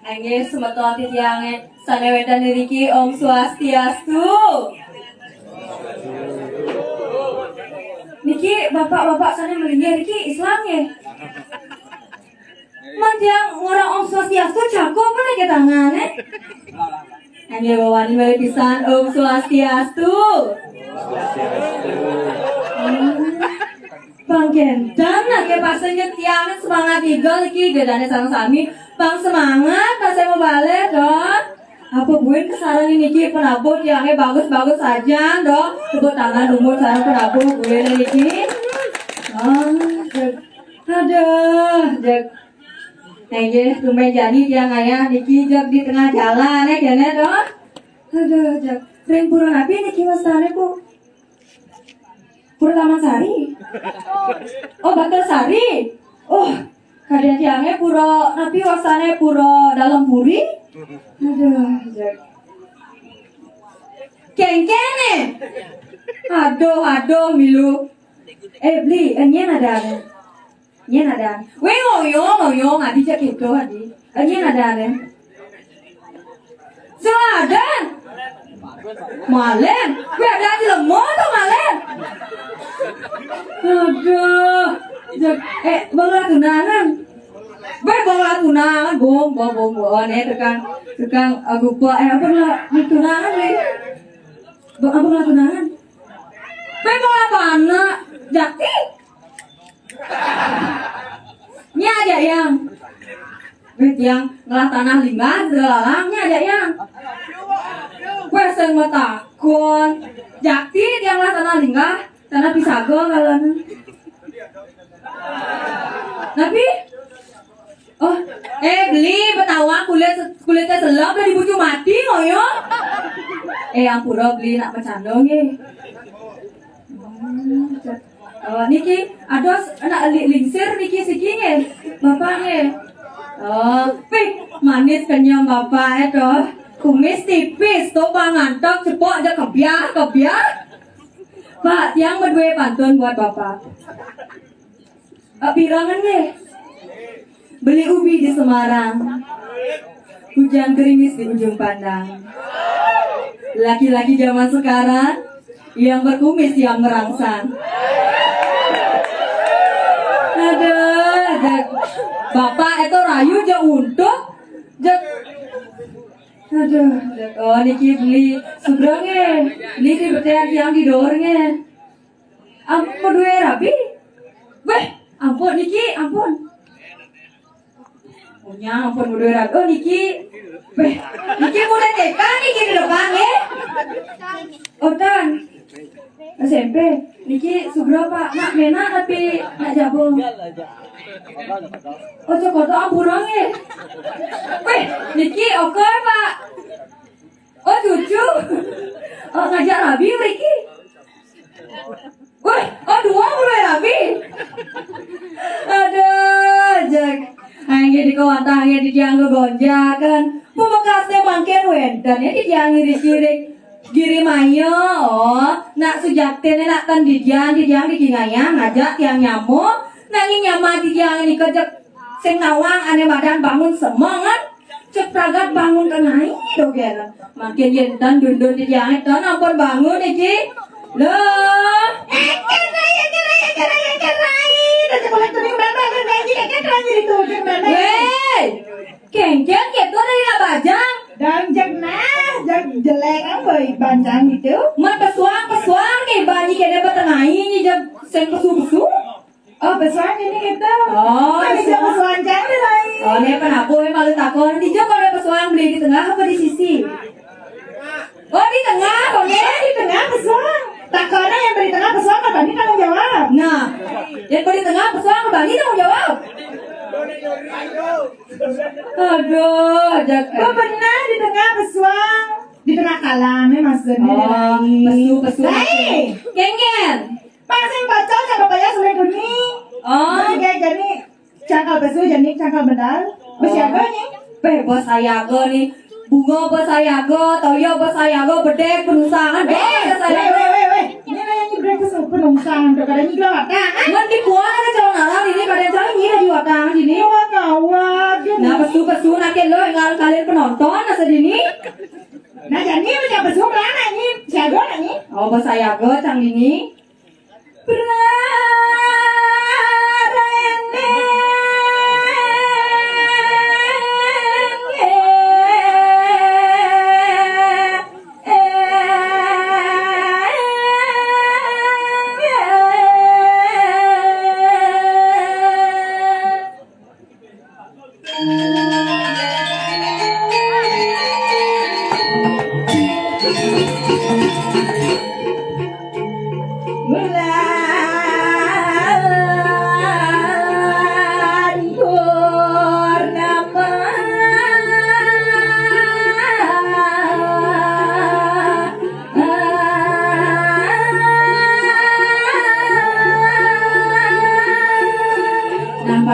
Speaker 7: angge semeton ti tiange sanewedan niriki Om Swastiastu. Niki bapak-bapak sana melingi riki Islam ya. Man tiang orang Om Swastiastu jago apa nih ke tangan Angge bawani balik pisan Om Swastiastu. Bang Gendang nak ke pasangnya tiang semangat tiga lagi gedane sang sami bang semangat pas saya mau balik dong apa buin kesaran ini ki penabur tiangnya bagus-bagus saja dong tepuk tangan umur sarang penabur buin ini ki aduh jek nengge tumben jadi tiang ayah niki jek di tengah jalan kene dong aduh jek ring pura nabi niki wasane bu Pura Taman Sari. Oh, Batal Sari. Oh, kalian tiangnya pura nabi wasane pura dalam puri. Aduh, kengkene. Aduh, milu. Beli, enyen ada. Enyen ada. Weh ngoyong, adi cek itu adi. Enyen ada. Seladan. Malen, gue ada di lemot tuh Malen. Aduh, bangla tunangan. Bangla tunangan, bong, tekan aku apa lah di tunangan deh. Bangla tunangan. Bangla pana, jati. Nya aja yang, yang ngelah tanah limbah, selalangnya aja yang. Gue seng takon, jakti yang lah tanah linggah, tanah pisago kalau Tapi, oh, beli betawa kulitnya selap dari bucu mati ngoyo. Yang pura beli nak bercandong niki ada anak lingsir niki sikinge bapaknya. Oh, pik manis kenyang bapak itu. kumis tipis, topa ngantok, cepok aja kebiah. Pak, tiang berdua pantun buat bapak. Pirangan nih. Beli ubi di Semarang. Hujan gerimis di ujung pandang. Laki-laki zaman sekarang yang berkumis yang merangsang. Aduh, bapak itu rayu aja untuk. Aduh, oh niki beli subrangnya, niki bertiak yang di dorongnya. Ampun dua rapi, weh, ampun niki, ampun. Punya ampun dua rapi, oh niki, weh, niki mulai TK niki di depan ya. Oh dan, SMP, niki subro pak, nak mena tapi nak jabung. Oh cokot amburangnya. Weh, niki oke pak. Oh cucu. Oh ngajak Rabi Riki. Weh, oh dua mulai Rabi. Aduh, Jack. Angge di kawanta angge di dianggo gonjakan. Pemekasnya mangken wendan ya di diangi dikirik. Giri mayo, oh, nak sujakten nak tan di diang dikingaya ngajak tiang nyamuk. Nanging nyamati yang ini kejek sing nawang ane badan bangun semangat cek pragat bangun kenai dogeran makin yentan dundun di yang itu ampun bangun iki loh kengkeng gitu dari abajang
Speaker 8: dan jag jelek apa bancang gitu
Speaker 7: mat pesuang nih banyi kene betengai ini jag sing pesu
Speaker 8: oh besar ini gitu
Speaker 7: oh
Speaker 8: ini jam pesuan cari lagi
Speaker 7: oh ini kan aku yang paling takut di jauh kalau pesuang beli di tengah apa di sisi oh di tengah kok
Speaker 8: ya di tengah pesuan takutnya yang beri tengah pesuan kan tadi tanggung jawab
Speaker 7: nah yang beli tengah pesuang bagi tanggung jawab aduh
Speaker 8: oh benar di tengah pesuan di tengah kalamnya maksudnya
Speaker 7: pesu kengen
Speaker 8: pasang bacot sama bayar sudah kuning
Speaker 7: oh
Speaker 8: jadi cangkal besu jadi cangkal bedal bersiaga nih
Speaker 7: bos sayago nih bunga bos sayago toyo bos sayago bedek penungsangan bos sayago
Speaker 8: ini nanya nyibrak penungsangan tuh kadang nyibrak watangan
Speaker 7: ngan di kuah ada calon alam ini kadang calon ini di watangan ini
Speaker 8: ngawat
Speaker 7: nah pesu nakin lo yang kalian penonton asa dini
Speaker 8: nah jadi macam besu mana ini siaga nih
Speaker 7: oh bos sayago cang ini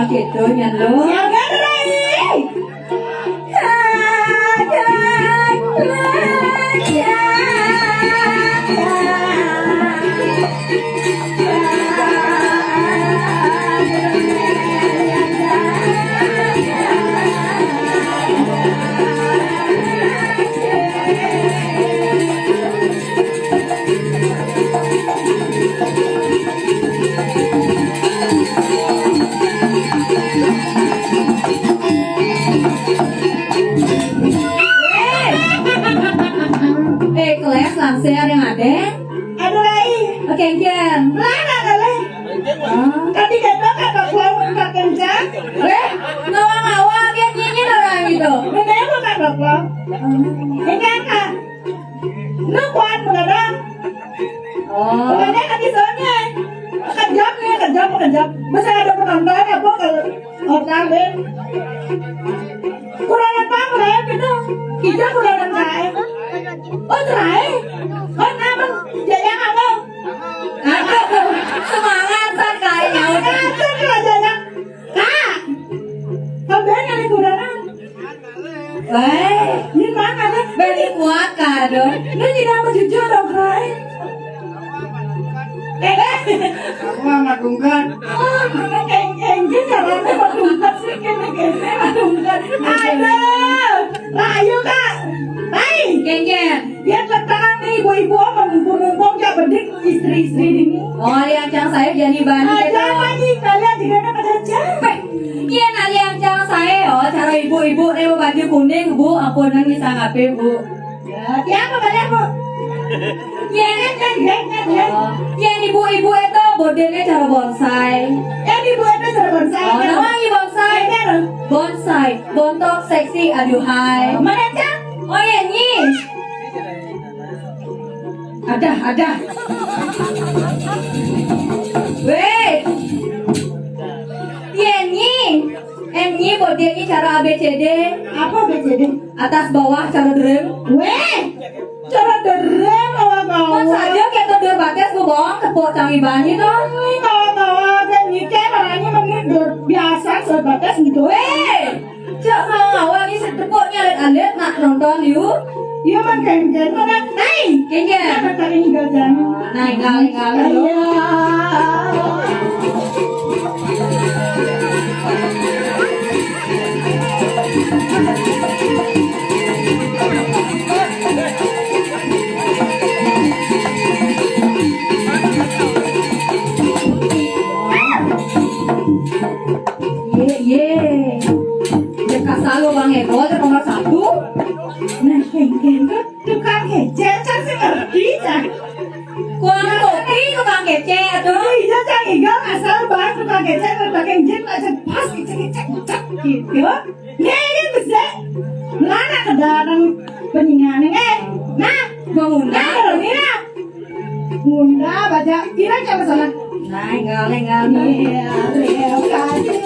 Speaker 7: gitu nyalo kelas langsung ada yang ada
Speaker 8: aduh lagi
Speaker 7: kengkeng
Speaker 8: mana kali tadi kata kata pulang tak kencang
Speaker 7: ngawa biar nyinyir orang gitu
Speaker 8: bener apa kata pulang ini kan lu kuat mengadang
Speaker 7: oh
Speaker 8: pokoknya nanti soalnya kejam masa ada penonton apa kalau orang ben kurang apa gitu kita kurang apa oh cerai oh nama jayang apa
Speaker 7: semangat kan kayaknya
Speaker 8: kan kalau jayang kak kalau ben ada kurangan ini mana
Speaker 7: aduh.
Speaker 8: Lu tidak mau jujur dong, Ray.
Speaker 6: Aku mah madungkan.
Speaker 8: Keng-keng caranya madungkan sih, kene-kene madungkan. Aduh, Rayu kak. Baik.
Speaker 7: Kengken.
Speaker 8: Dia tangan nih ibu-ibu mumpung gak bedik istri-istri ini.
Speaker 7: Oh, liang saya jadi bani
Speaker 8: Ada
Speaker 7: gitu.
Speaker 8: apa nih kalian juga ada capek.
Speaker 7: Iya, nah liang saya oh cara ibu-ibu nih mau baju kuning bu, ampunan bisa ngapain bu?
Speaker 8: Ya, dia apa kalian bu?
Speaker 7: Yang ibu-ibu itu modelnya cara bonsai.
Speaker 8: Yang ibu itu cara bonsai.
Speaker 7: Oh, namanya bonsai. Bonsai, bontok seksi aduhai.
Speaker 8: Mana cak?
Speaker 7: Oh ya nyi.
Speaker 8: Ada.
Speaker 7: Weh. Iya nyi. Nyi modelnya cara ABCD.
Speaker 8: Apa BCD?
Speaker 7: Atas bawah cara drum.
Speaker 8: Weh, cara derem
Speaker 7: Kan saja kayak tudur batas bu bong tepuk canggih banyak tuh.
Speaker 8: Kawan-kawan dan nyike marahnya mengidur biasa sebatas gitu.
Speaker 7: Weh. Cak mau ngawal ini tepuknya lihat nak nonton yuk.
Speaker 8: Iya man kengken mana? Hai,
Speaker 7: Kengken.
Speaker 8: apa tadi gajah?
Speaker 7: Nah, inggal yuk.
Speaker 8: Iya.
Speaker 7: Ye. Dekat selalu bang Eko itu nomor 1.
Speaker 8: Nah kengken tuh tukang kecil cak sih ngerti cak.
Speaker 7: Kuang kopi tukang kece aduh.
Speaker 8: Iya cak igal asal bang tukang kecil berbagai jen aja pas kecek gitu. Ini bisa. Lana kedarang peningannya Nah,
Speaker 7: Mengundang.
Speaker 8: kalau ini Munda baca kira coba salah.
Speaker 7: Nah, inggal nih.
Speaker 8: Iya, terima kasih.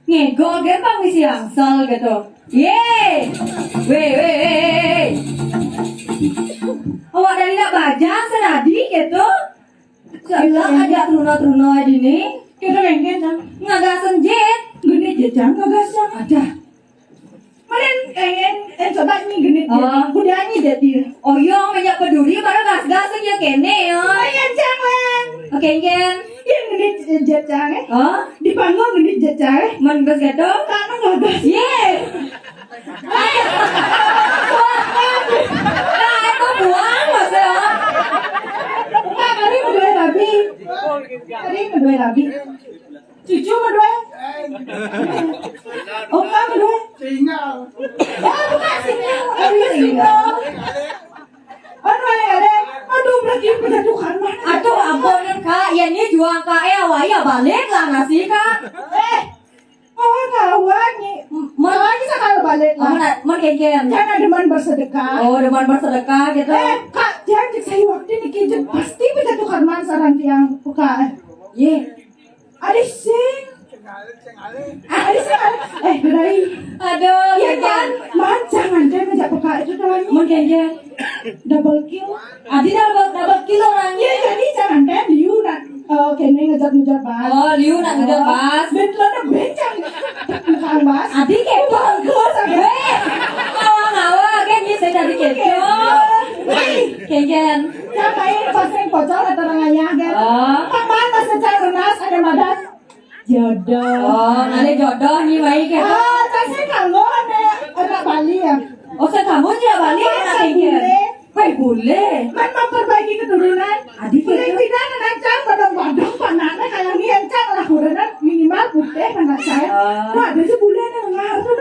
Speaker 7: Ngego gampang wis angsal gitu. Ye. Weh. Awak dari nak bajang senadi gitu. Sebelah ada truna-truna di ni.
Speaker 8: Kita pengen kan?
Speaker 7: Ngagasan jet.
Speaker 8: Gini jejang kagak sih?
Speaker 7: Ada.
Speaker 8: Kalian pengen coba nih gini.
Speaker 7: Oh.
Speaker 8: Udah nih jadi.
Speaker 7: Oh iya, banyak peduli pada gas-gasan ya kene ya.
Speaker 8: Pengen jangan.
Speaker 7: Oke, Ken.
Speaker 8: Yang gini jejang
Speaker 7: Oh,
Speaker 8: di panggung gini jejang.
Speaker 7: man gas gitu.
Speaker 8: Karena kagak.
Speaker 7: Ye.
Speaker 8: đuôi là đi Cucu mà đuôi Ông ba mà đuôi bukan singa Đuôi ở đây Aduh berarti penjatuhan mana
Speaker 7: Aduh ampunin kak, ya ini juang kak awak ya balik lah ngasih kak.
Speaker 8: kawan nih Makanya sekali balik lah
Speaker 7: Mau keken.
Speaker 8: Jangan deman bersedekah
Speaker 7: Oh depan bersedekah gitu.
Speaker 8: Kak, jangan cek saya waktu ini kijut pasti penjatuhan man sarang tiang buka
Speaker 7: Ye.
Speaker 8: Adik sing Adik sing Berai
Speaker 7: Aduh
Speaker 8: Iya
Speaker 7: keken.
Speaker 8: kan, man jangan deh ngejak buka itu doang
Speaker 7: Mau keken.
Speaker 8: Double kill
Speaker 7: Adi double kilo orangnya.
Speaker 8: Iya jadi jangan deh liu nak kene ngejar bas
Speaker 7: Oh liu nak ngejar bas.
Speaker 8: Bentar nak bencang bukan bas
Speaker 7: Adi kepo. Hei. Ngawa kan ini saya dari kepo. Keken.
Speaker 8: Ngapain pas yang pocong atau orangnya kan
Speaker 7: Oh.
Speaker 8: Paman pas secara renas ada madan Jodoh
Speaker 7: Oh nanti jodoh nih baik ya.
Speaker 8: Tapi kalau ada anak Bali ya
Speaker 7: Oh kamu juga balik nak keken. Baik boleh.
Speaker 8: Man memperbaiki keturunan
Speaker 7: Adik
Speaker 8: Kuning tidak anak cang badong-badong panahnya kayak ini yang cang lah kudanan minimal putih anak saya Wah ada sebulan yang ngarep tuh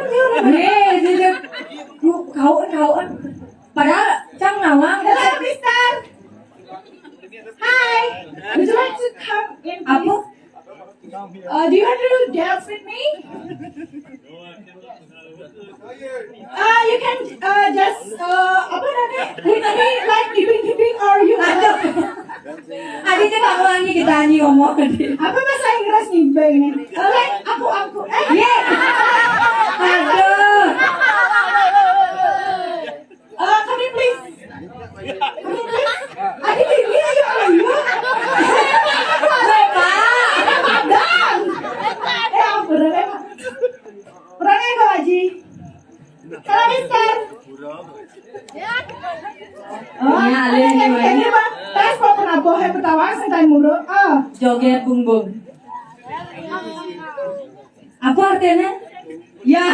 Speaker 7: Nih, jadi kau. Padahal cang nawang.
Speaker 8: Hello mister Hi Would you like to come in please?
Speaker 7: Apa?
Speaker 8: Do you want to dance with me? You can just apa namanya? Like giving or you
Speaker 7: Adi tuh kamu lagi kita nyanyi ngomong.
Speaker 8: apa bahasa Inggris giving nih? Like aku
Speaker 7: Ye. Aduh.
Speaker 8: Come in please. Come in please. Adik ini ayo.
Speaker 7: Bapak.
Speaker 8: Padang. Beneran. Orangnya kau Haji. Kalau mister.
Speaker 7: Ya, ada yang
Speaker 8: Ini mah tes mau kenapa he pertama sentai mulu.
Speaker 7: Joget bumbung. Apa artinya? Ya.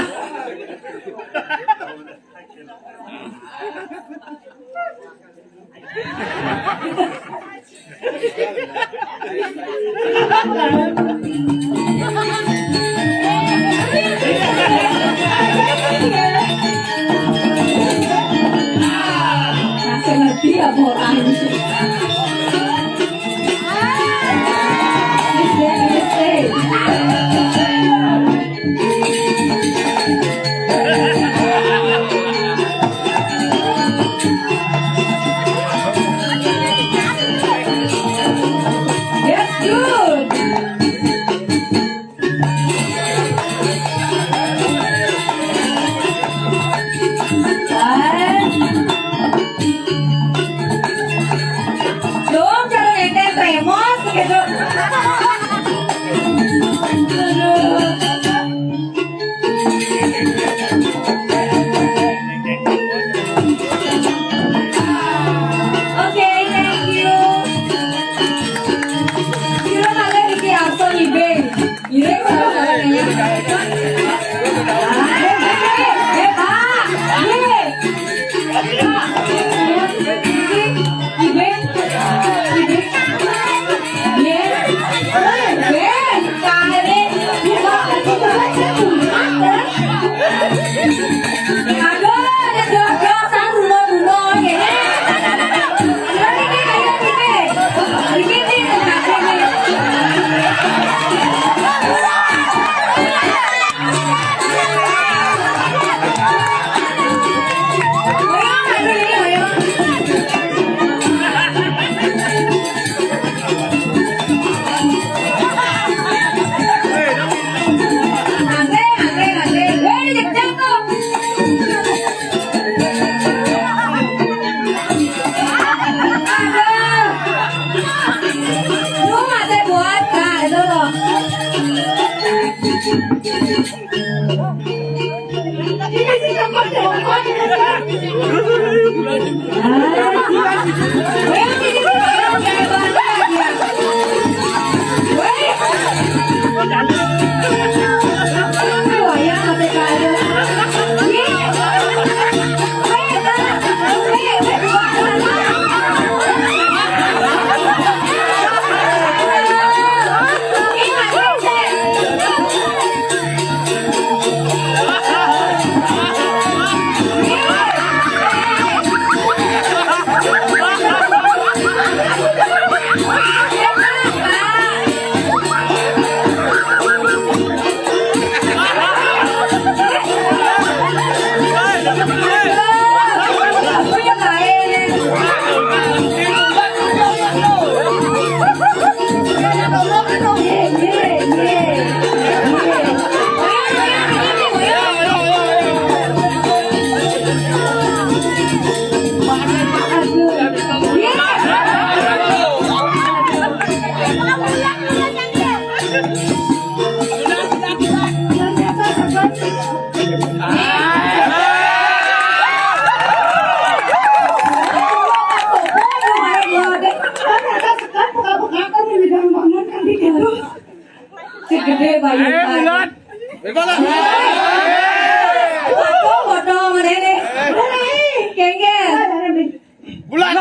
Speaker 7: Masih ngerti ya orang ini. That's good. Dong, jangan netes remos gitu. Oke, thank you. Kira kalian bikin apa nih, Bang? Ini kalau kalian Aku yang lain. Segede bayang. Aku bodoh mana ini? Kengkel.
Speaker 1: Bulan.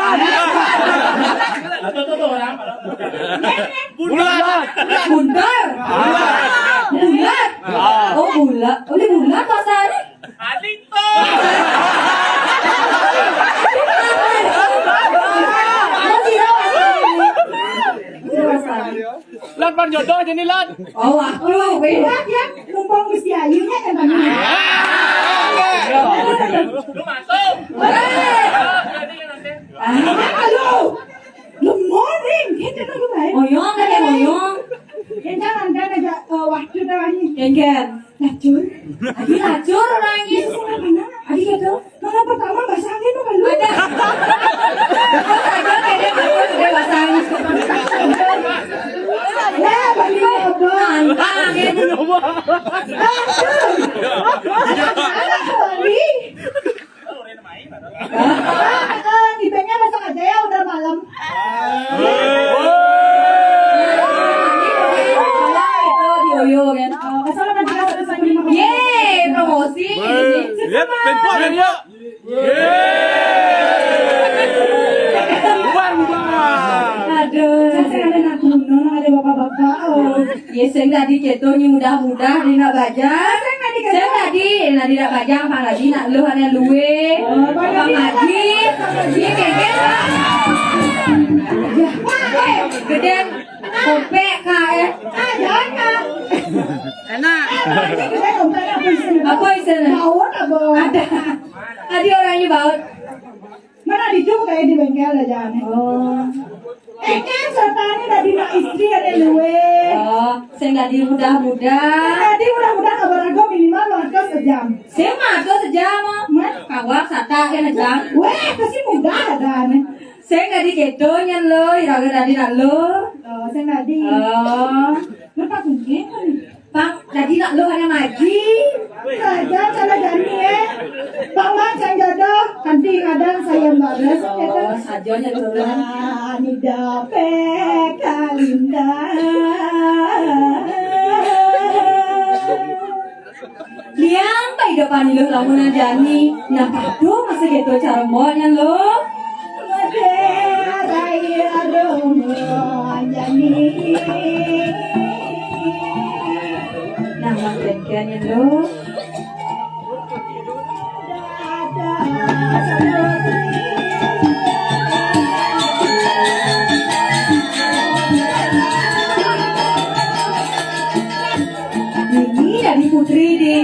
Speaker 1: Bulan.
Speaker 7: Bundar. Bulat. Oh bulat. Oh ini bulat pasarnya.
Speaker 1: Lan jodoh jadi lan.
Speaker 7: Oh aku.
Speaker 8: Lihat ya, mumpung mesti ayunya kan Bang. Halo. Good morning. Kita lagi baik.
Speaker 7: Moyong kan ya moyong.
Speaker 8: Kita anda aja waktu tadi.
Speaker 7: Kengkel.
Speaker 8: Lacur.
Speaker 7: Adi lacur orangnya.
Speaker 8: Mana? Adi gitu. Mana pertama bahasa Inggris tuh kalau.
Speaker 7: Ada. Ada kayaknya aku sudah bahasa Inggris.
Speaker 8: Ya, balik bodoh.
Speaker 7: Nantang gitu.
Speaker 8: Di banknya besok aja ya, udah malam.
Speaker 7: Dioyo kan.
Speaker 8: Besok kan kita harus sampai 5.
Speaker 7: Yeay, promosi.
Speaker 1: Lihat tempo.
Speaker 7: Aduh.
Speaker 8: Saya ada nak gunung, ada bapak-bapak.
Speaker 7: Ya saya tadi ceto ni mudah-mudah di nak baca. Saya tadi nak baca apa lagi nak lu ada luwe. Apa ngaji? Dia kengkel. Gede kope kae.
Speaker 8: Jangan.
Speaker 7: Enak.
Speaker 8: Kita dompet apa isinya?
Speaker 7: Apa isinya?
Speaker 8: Baut apa?
Speaker 7: Ada. Tadi orangnya baut.
Speaker 8: Mana dijual kayak di bengkel aja nih.
Speaker 7: Oh.
Speaker 8: Kan sertanya dari nak istri ada luwe.
Speaker 7: Oh, saya nggak di mudah-mudah.
Speaker 8: Tadi mudah-mudahan kabar aku minimal warga sejam.
Speaker 7: Saya mah tuh sejam mah. Kawak sata kan jam.
Speaker 8: Weh, pasti mudah ada nih.
Speaker 7: Saya nggak di ketonya lo, iraga tadi nak lo.
Speaker 8: Oh, saya nggak di.
Speaker 7: Oh,
Speaker 8: Lepas mungkin kan.
Speaker 7: Bang, tadi nak lo hanya maji.
Speaker 8: Saja cara jani ya. Paman sang jodoh, kanti kadang saya balas.
Speaker 7: Oh, sajonya dulu kan.
Speaker 8: Ani dape kalinda.
Speaker 7: Liang pai depan lo lamun jani. Nah, kado masa gitu cara monya lo.
Speaker 8: Made raya romo jani.
Speaker 7: Nah, bengkelnya lo. Ini dari Putri di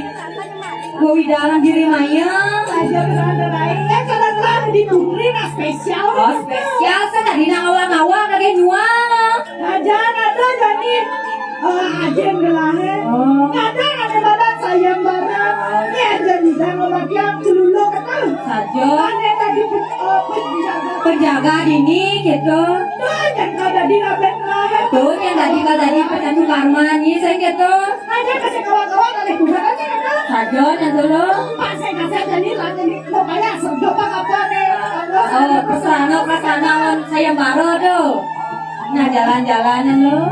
Speaker 7: Gowidalan Giri Maya.
Speaker 8: Aja berada lain ya kalau di Putri nah spesial.
Speaker 7: Oh, spesial saya tadi nak awang-awang lagi nyuang.
Speaker 8: Aja ada jadi aja belahe. Ada badan sayang barang. Ya jadi jangan lagi yang dulu kata.
Speaker 7: Sajo
Speaker 8: Ada tadi
Speaker 7: penjaga dini gitu.
Speaker 8: yang ada di label lahe.
Speaker 7: Tuh yang tadi penyanyi Karman ini saya gitu.
Speaker 8: Aja kasih kawan-kawan ada kuda aja kan.
Speaker 7: Sajo yang dulu.
Speaker 8: Pak saya kasih jadi lah jadi pokoknya serjopa apa nih.
Speaker 7: Oh, kesana saya baru tuh. Nah, jalan-jalanan lo.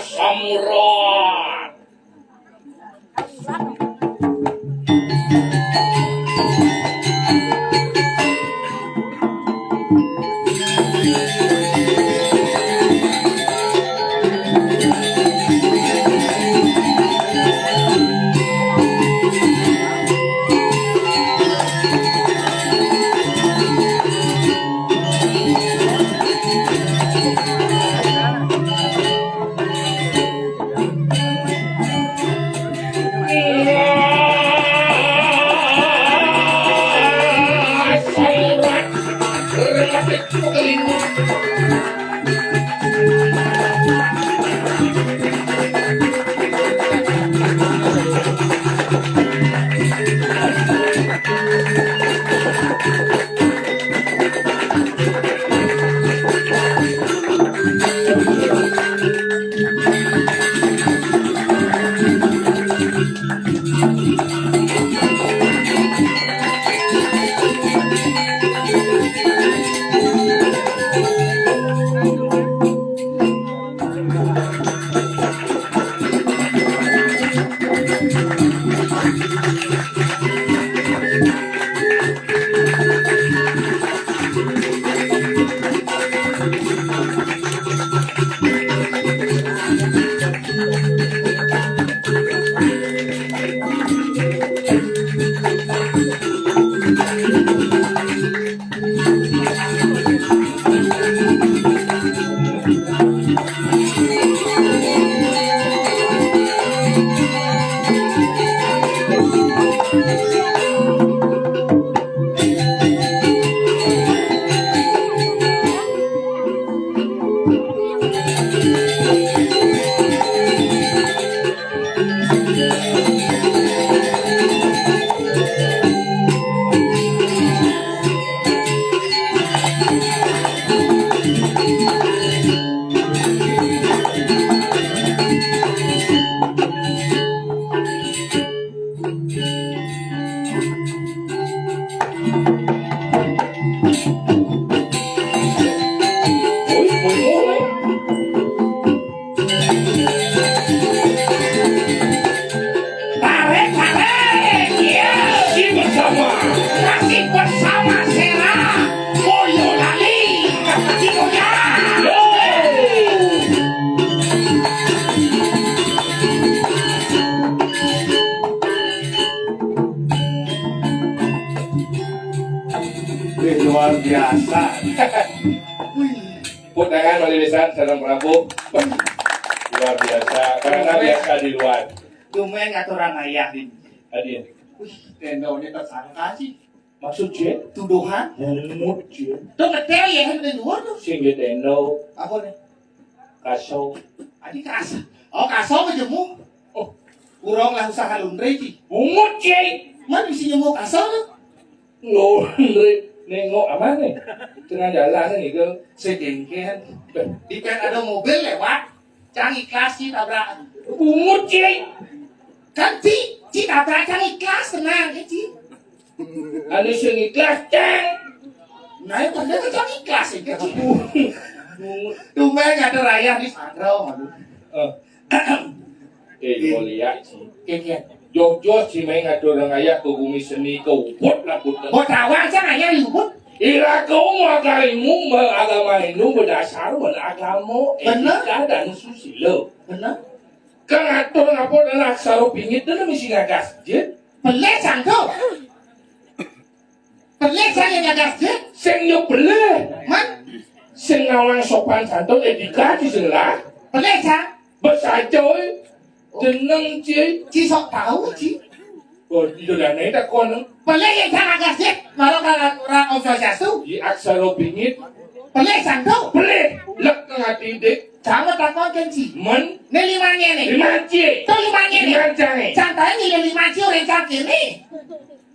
Speaker 3: Samurai. Luar biasa. Put tangan Wali Lisan, Salam Prabu. Luar biasa, karena biasa di luar.
Speaker 4: Lumayan aturan ayah di
Speaker 3: Adin.
Speaker 4: wih tendo ini tersangka sih
Speaker 3: Maksud je?
Speaker 4: tuduhan
Speaker 3: Mumut je.
Speaker 4: tuh ngetel ya kan di luar tuh
Speaker 3: Sing geteno
Speaker 4: apa nih
Speaker 3: kaso.
Speaker 4: adik kasa oh kaso ngejemu oh kurang lah usaha laundry sih
Speaker 3: Mumut je.
Speaker 4: mana bisa nyemu kaso tuh
Speaker 3: Laundry. Nengok aman nih. Tengah jalan nih ke
Speaker 4: sedengken di kan ada mobil lewat canggih kelas sih tabrakan
Speaker 3: Mumut je.
Speaker 4: kan ci tabrakan ikhlas tenang ya ci
Speaker 3: Anu sing ikhlas ceng.
Speaker 4: nah itu kan canggih ikhlas ya ci tuh nggak ada raya di Sandro malu
Speaker 3: Lihat sih.
Speaker 4: kian
Speaker 3: Jogja si main ngadorong ayah ke bumi seni ke uput lah putar.
Speaker 4: mau tawang jangan ya luput
Speaker 3: Ila kau agamamu agama Hindu berdasar pada agama
Speaker 4: Benar.
Speaker 3: etika dan susilo.
Speaker 4: bener
Speaker 3: Kang atur apa dan aksara pingit dan mesti ngagas je.
Speaker 4: pelek sangko pelek sang yang gagas je
Speaker 3: Sing yo bele.
Speaker 4: man
Speaker 3: Sing ngawang sopan santun etika di selah.
Speaker 4: pelek sang
Speaker 3: Besajoy. Jeneng je.
Speaker 4: ci sok tahu ci
Speaker 3: Oh, itu dah naik tak kon.
Speaker 4: pelek yang sang gagas je malah kalau orang obsesiasu
Speaker 3: Di aksara pingit
Speaker 4: pelek sangko
Speaker 3: bele. Lek kang ati dik.
Speaker 4: sama takon kenci
Speaker 3: Men
Speaker 4: ne limanya nih
Speaker 3: lima je.
Speaker 4: tuh limanya nih
Speaker 3: Lima jange.
Speaker 4: santai nih lima ci orang cakir nih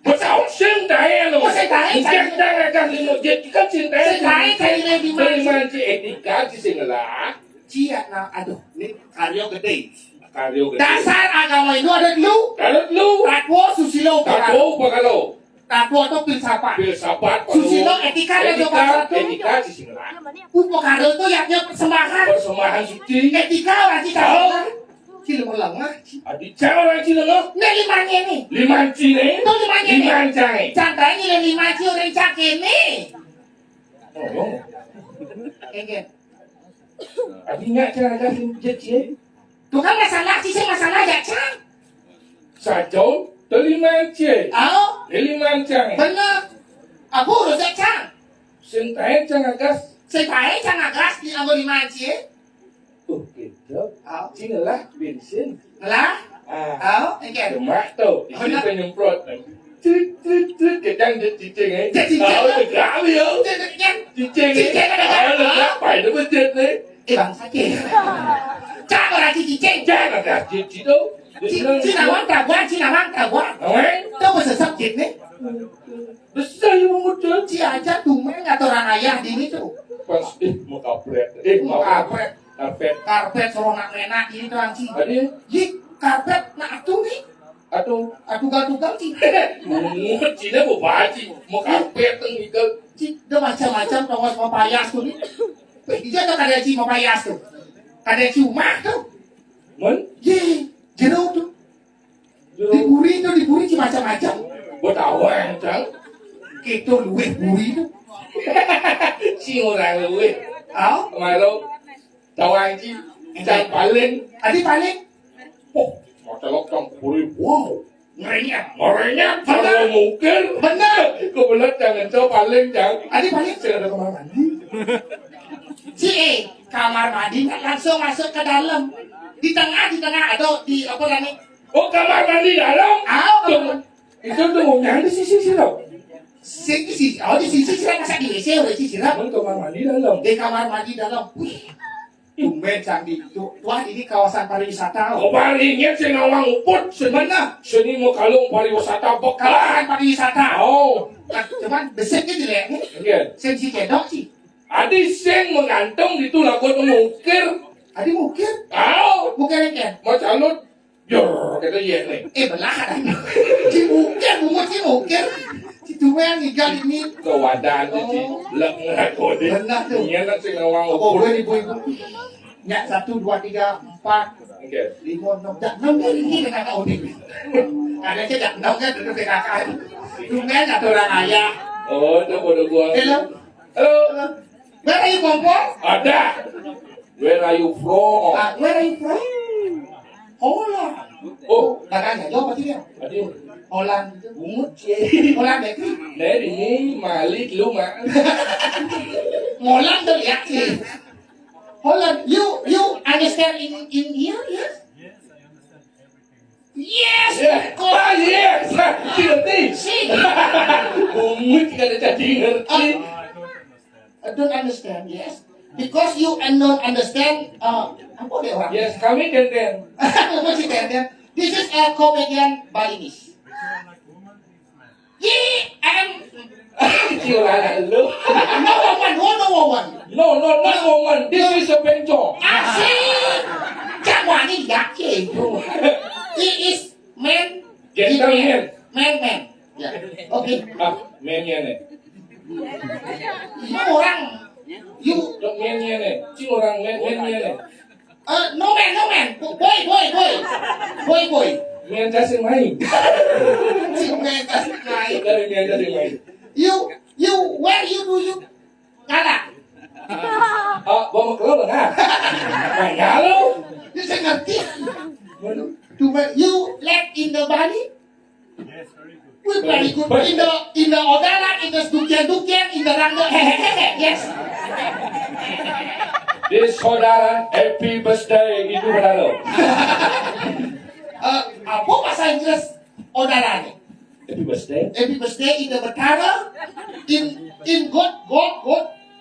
Speaker 3: Besaun sing dae lo.
Speaker 4: Oh, sing dae,
Speaker 3: Sing dae kan limo je kan sing dae.
Speaker 4: Sing dae kayak lima
Speaker 3: Lima je etika di selah.
Speaker 4: cia nah aduh ini karyo gede
Speaker 3: Karyo gede.
Speaker 4: dasar agama itu ada dulu
Speaker 3: Kalau lu
Speaker 4: Ratwo susilo
Speaker 3: Kako bakalo
Speaker 4: Ratwo itu filsafat
Speaker 3: filsafat
Speaker 4: Susilo etika dan
Speaker 3: etika
Speaker 4: satu
Speaker 3: etika di selah.
Speaker 4: Pupo kado itu yaknya persembahan
Speaker 3: Persembahan suci.
Speaker 4: etika orang ci tahu ci lengah
Speaker 3: Adi cewek orang Cina lo.
Speaker 4: ne limanya nih
Speaker 3: Lima Cina.
Speaker 4: itu limanya nih
Speaker 3: Lima jange.
Speaker 4: santai nih lima ci orang cakir nih
Speaker 3: Oh,
Speaker 4: kayak
Speaker 3: adi nggak cara kasih je.
Speaker 4: tuh kan masalah sih masalah ya cang
Speaker 3: Sajo terlima je.
Speaker 4: oh
Speaker 3: Lima jange.
Speaker 4: bener aku udah cek cang
Speaker 3: Sing dae jangan gas.
Speaker 4: sebaik cang agas di anggo lima ci
Speaker 3: Oh, gitu.
Speaker 4: oh
Speaker 3: Cina lah bensin.
Speaker 4: lah
Speaker 3: Ah.
Speaker 4: oh kayak
Speaker 3: Demak tuh, di sini penyemprot. Tut, kadang dia cicing eh.
Speaker 4: Cicing.
Speaker 3: Oh, legak yo. Cicing eh.
Speaker 4: Cicing ada.
Speaker 3: Oh, legak, phải nó mới chết đấy.
Speaker 4: bang sakit cang orang ci cicing
Speaker 3: Jangan ada Cả chị đâu?
Speaker 4: Chị nào ăn cả quá, chị nào ăn cả quá. Đâu có sesat jit nih.
Speaker 3: Besar yang muncul.
Speaker 4: Ci aja tumen atau orang ayah di itu.
Speaker 3: Pas mau kapret.
Speaker 4: Mau karpet,
Speaker 3: Karpet.
Speaker 4: karpet soronak nenak ini tuh anjing.
Speaker 3: Tadi
Speaker 4: Jik, karpet nak atuh nih.
Speaker 3: aduh,
Speaker 4: Tugal-tugal sih.
Speaker 3: Cina mau baci, mau karpet itu.
Speaker 4: Cik, udah macam-macam tongos papayas tuh nih. Iya tuh kada ci papayas tuh. Kada ci umah tuh.
Speaker 3: Men,
Speaker 4: Ye, jeruk tuh. Diburi ci macam-macam.
Speaker 3: buat awang cang.
Speaker 4: Gitu luwih buri tuh.
Speaker 3: Si orang lu,
Speaker 4: Au,
Speaker 3: mai đâu? Awang chi, cang paling.
Speaker 4: adi paling
Speaker 3: Oh, mau celok cang puri, wow.
Speaker 4: ngerenyap.
Speaker 3: Orangnya kalau mungkin.
Speaker 4: Benar.
Speaker 3: Kau benar jangan coba paling cang.
Speaker 4: Adi paling
Speaker 3: Saya ada kamar mandi.
Speaker 4: si kamar mandi kan langsung masuk ke dalam. Di tengah atau di apa namanya?
Speaker 3: Oh, kamar mandi dalam.
Speaker 4: Au,
Speaker 3: Tuh, itu tuh mau nyari sisi tau.
Speaker 4: di sisi sih masa di WC udah sisi lah.
Speaker 3: Emang kamar mandi dalam.
Speaker 4: Di kamar mandi dalam. Wih, tumben canggih. Tuh, ini kawasan pariwisata.
Speaker 3: Oh, palingnya sih ngawang uput sebenarnya. Sini mau kalung pariwisata
Speaker 4: Kawasan
Speaker 3: bekalan.
Speaker 4: pariwisata.
Speaker 3: Oh,
Speaker 4: Nah, cuman desainnya jelek nih.
Speaker 3: iya.
Speaker 4: Sen si kedok sih.
Speaker 3: Adi sing mengantung di tulang gue mengukir.
Speaker 4: Adi mungkin,
Speaker 3: Oh,
Speaker 4: mungkin kan.
Speaker 3: mau calon. Yor, kata iya nih.
Speaker 4: Belah kan. Si mungkin, si mungkin. Si tumben tinggal ini.
Speaker 3: Kewadan sih. Lek ngaku deh.
Speaker 4: Benar tuh.
Speaker 3: Iya nak sing ngawang
Speaker 4: Oh,
Speaker 3: uput.
Speaker 4: gue ibu-ibu. Nyak 1, 2, 3, 4,
Speaker 3: Oke.
Speaker 4: 5, 6, dak 6 dari ini dengan kau nih. Ada sih dak 6 kan duduk di kakak. Tumben ada orang ayah.
Speaker 3: Oh, itu bodoh gua.
Speaker 4: Hello.
Speaker 3: Halo.
Speaker 4: Where are you from?
Speaker 3: Ada. Where are you from?
Speaker 4: Where are you from? Holland.
Speaker 3: Oh,
Speaker 4: Makanya jawab apa sih dia?
Speaker 3: Adi.
Speaker 4: Holland.
Speaker 3: Bungut sih.
Speaker 4: Holland deh.
Speaker 3: Dari ini Malik lu mah.
Speaker 4: Holland tuh lihat sih. Holland. You understand in here? Yes. Yes.
Speaker 3: Ah, yes. Ngerti.
Speaker 4: See.
Speaker 3: Bungut kada jadi ngerti.
Speaker 4: I don't understand. Yes. Because you don't understand. Apa dia orang?
Speaker 3: Yes, kami kan.
Speaker 4: Apa sih dia? This is a comedian Balinese. Yeah,
Speaker 3: Ciulan lu.
Speaker 4: no woman.
Speaker 3: No, not woman. This is a benjong.
Speaker 4: Asik. Jawabannya yakin. He is man.
Speaker 3: Gentleman.
Speaker 4: Man. Ya. Oke.
Speaker 3: Ah, mennya nih.
Speaker 4: Ini orang. You.
Speaker 3: Dok mennya nih. Cing orang mennya nih.
Speaker 4: No man. Boy.
Speaker 3: Men kasih main.
Speaker 4: Si man kasih naik.
Speaker 3: Dari men kasih main.
Speaker 4: You, where do you? Kalah.
Speaker 3: Ah, bawa ke lo nggak? Main halo.
Speaker 4: You saya ngerti. You let in the body? We very good. In the odalan, in the dukian, in the rangga. Yes.
Speaker 3: This saudara happy birthday itu benar lo.
Speaker 4: Apa bahasa Inggris odalan?
Speaker 3: Happy birthday.
Speaker 4: Happy birthday in the Betara, in God,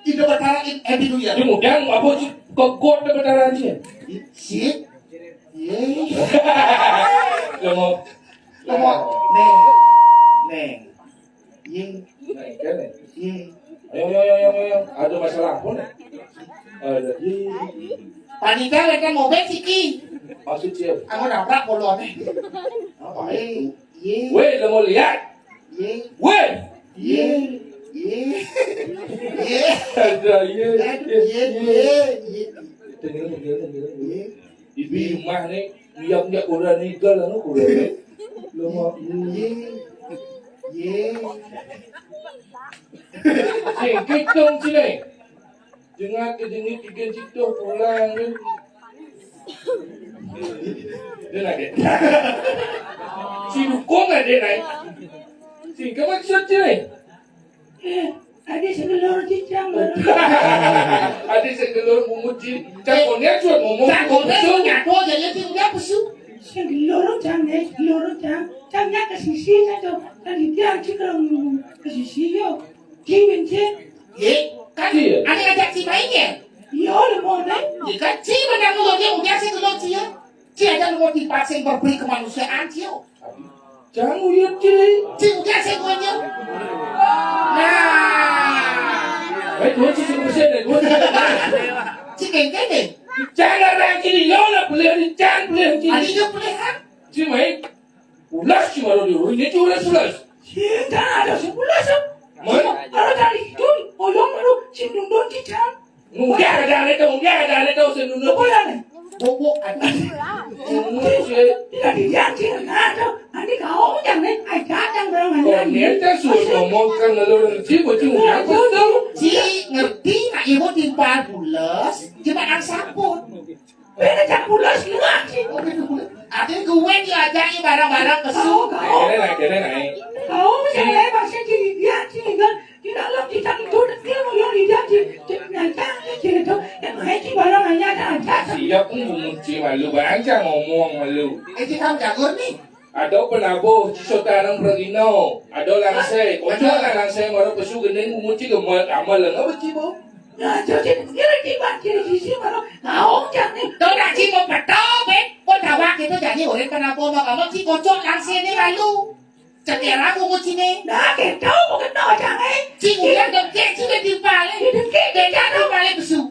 Speaker 4: in the Betara in Happy New Year.
Speaker 3: Kemudian apa sih kok ada benar aja?
Speaker 4: Shit. Yeah.
Speaker 3: Kamu
Speaker 4: Neng. Ye.
Speaker 3: naik kan?
Speaker 4: Ye.
Speaker 3: Ayo. Ada masalah apa nih? Ada.
Speaker 4: Panika kan mobil siki.
Speaker 3: Maksud siapa?
Speaker 4: Aku nabrak bolon. Ye.
Speaker 3: Weh, lo mau lihat?
Speaker 4: Ye.
Speaker 3: Weh.
Speaker 4: Ye.
Speaker 3: Ada ye.
Speaker 4: Ye.
Speaker 3: Ibu rumah nih, niat kurang nikah lah, kurang. Lo mau?
Speaker 4: Ye.
Speaker 3: Singkit dong sini. Jangan kedengit tiga situ pulang. Dia naik. Si dukung ada naik. Si kamu maksud sini.
Speaker 8: Ada segelor cicang.
Speaker 3: Ada segelor memuji. Cakonnya cuma ngomong.
Speaker 4: Cakonnya nyatu jadi tinggal pesu.
Speaker 8: Segelor cang. Cangnya ke sisi saja. Tadi dia cikang ke sisi yo. Cingin cing.
Speaker 4: Ye. Kan ada ngajak si mainnya.
Speaker 8: Yo le mau deh.
Speaker 4: Ye kan si menang lo dia udah si lo sih ya. Cia jangan mau dipasang berberi kemanusiaan Cio.
Speaker 3: Jangan uyut Ci.
Speaker 4: Ci udah saya gue Nah,
Speaker 3: Dua Ci cuma deh, dua Ci.
Speaker 4: Ci kengkeng deh.
Speaker 3: Jangan orang kini yo nak beli jangan beli kini.
Speaker 4: Adinya pilihan.
Speaker 3: Ci mai. Ulas cuma lo dulu, ini cuma ulas.
Speaker 8: Kita ada 11
Speaker 3: Mai.
Speaker 8: Kalau dari itu, oyong baru cindung don kita.
Speaker 3: Mungkin ada itu sendu.
Speaker 8: Boleh nih.
Speaker 4: Bobo ada.
Speaker 8: Tidak dijanji ada. Nanti kau jangan datang barang
Speaker 3: Kalau niatnya suruh ngomong kan lalu Ci bocil ngomong betul.
Speaker 4: Ci ngerti nak ibu timpal bulas, cuma ang saput.
Speaker 8: Beda jangan pulas lagi.
Speaker 4: Artinya gue diajari barang-barang kesu.
Speaker 3: Kena naik.
Speaker 8: Kau misalnya masih dijanji kan. Di dalam kita itu dia mau yang dijanji. Ternyata itu yang haji barang hanya ada.
Speaker 3: Siap ngomong Ci malu, bangsa ngomong malu.
Speaker 4: Ci kamu jago nih.
Speaker 3: Ada penabo, cisotanang pergino, ada langsai, ojo lah langsai maro pesu gendeng muci gemal amal lang apa Ci bo?
Speaker 8: Nah, jadi kira tiba kira sisi mana kau jangan.
Speaker 4: Tôi đã chỉ một mặt đó bên con thảo hoa thì tôi trả nhiều đến Canabo mà cảm ơn chị có chọn làng xe nên là lu chẳng kẻ lá của chị nè
Speaker 8: Đã kể trâu một cái nồi chẳng ấy.
Speaker 4: chị ngủ đang đầm kẹ chị lên tìm bà lên để ra đâu bà lên một sủ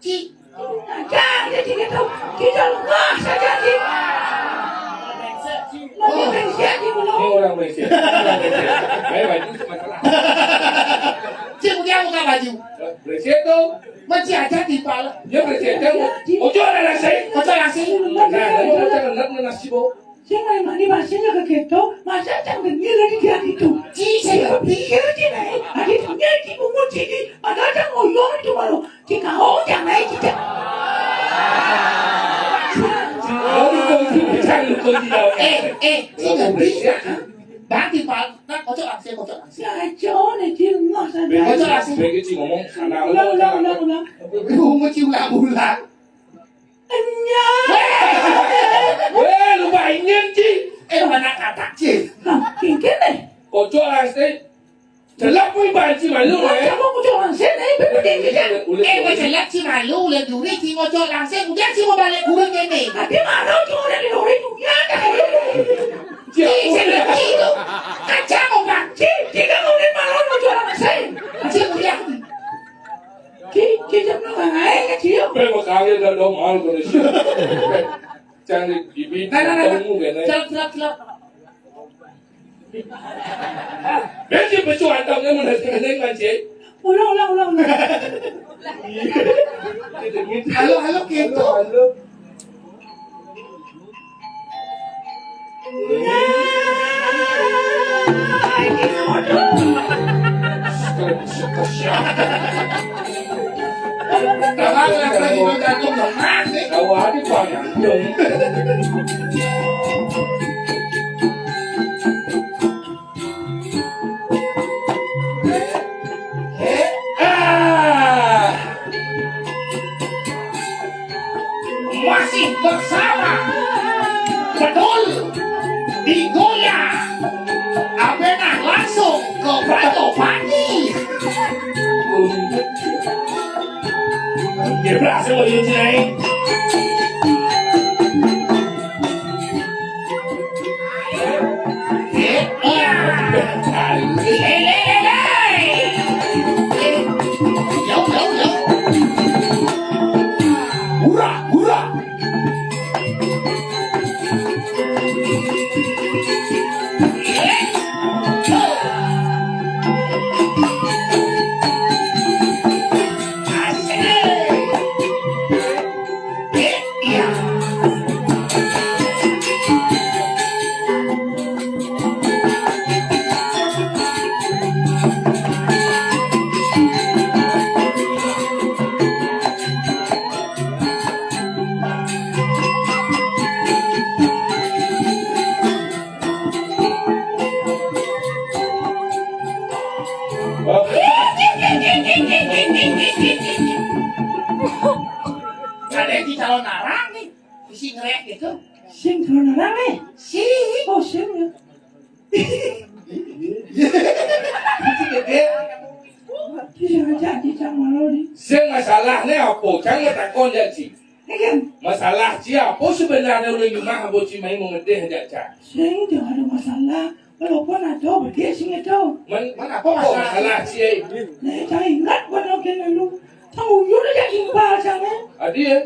Speaker 4: chị
Speaker 8: Cha thì chị cái thông chị cho nó ngó sao cha chị. Nó như mình sẽ chị của nó.
Speaker 3: Ini orang Malaysia. Baik baju masalah.
Speaker 4: chị ngủ đeo một cái bà dù
Speaker 3: Malaysia tu,
Speaker 4: mà chị hãy chắc tìm bà lên
Speaker 3: dia Malaysia tu, ojo lah langsai.
Speaker 4: có cho làng xe
Speaker 3: Nah, kamu jangan nak nasi bo.
Speaker 8: Siapa yang mandi masanya ke gitu, masa jangan gila di dia itu.
Speaker 4: chị sẽ
Speaker 8: Saya pikir dia naik, ada punya di bumbu sini, ada ngoyong itu baru. Jika kau jangan kita.
Speaker 3: Kau jangan kau tidak.
Speaker 4: chị ngerti bán tìm bà nó có cho làng xe có cho làng xe
Speaker 8: Saya jauh nih dia ngos
Speaker 3: Begitu
Speaker 8: ada.
Speaker 3: begitu Ci ngomong sana
Speaker 8: Ulang.
Speaker 4: không có chịu làm bù lạc
Speaker 8: Enya.
Speaker 3: Weh, lupa ingin Ci.
Speaker 4: em mà nặng cả chị
Speaker 8: Nah, kingkin nih.
Speaker 3: Ojo langsai. Jelas pun banci malu eh.
Speaker 8: Kamu mau jualan sini, berbeda kan?
Speaker 4: em phải phải lắp chị mà lưu lên đủ đi thì ngồi cho làng xe cũng chắc chị mà bà lại cú lên nghe nè
Speaker 8: Tapi mana jualan di luar itu ya?
Speaker 4: chị sẽ làm gì đâu kacang không bạn
Speaker 8: Jika kau di mana mau jualan saya?
Speaker 4: chị cũng đẹp
Speaker 8: Kita jangan ngai kecil.
Speaker 3: Memang kalian dah dong mal Malaysia. Jangan dibina kamu kan.
Speaker 4: celap
Speaker 3: Nanti becu antamnya menhasilkan banci.
Speaker 8: Ulang.
Speaker 4: halo gitu
Speaker 3: Halo.
Speaker 4: Cảm ơn là thầy con ra công đồng mát đấy
Speaker 3: Kau ada banyak dong.
Speaker 4: masih bersama betul di Goya Abenang langsung ke Prato Pati
Speaker 3: Dia berhasil wajib sini.
Speaker 4: Hurra ada di calon narang nih isi ngerek gitu
Speaker 8: Sing turun orang nih.
Speaker 4: si
Speaker 8: Oh, sing ya. Dia jangan jadi sama lo di.
Speaker 3: Saya masalahnya apa? Jangan takon jadi.
Speaker 4: Masalah siapa sebenarnya udah gimana buat si main mengedeh aja.
Speaker 8: Sing jangan ada masalah. Walaupun ada berdia sing itu.
Speaker 4: Mana apa masalah sih?
Speaker 8: Nah, saya ingat pada kena lu. Tahu yuk dah jadi bahasa ni.
Speaker 4: Adik,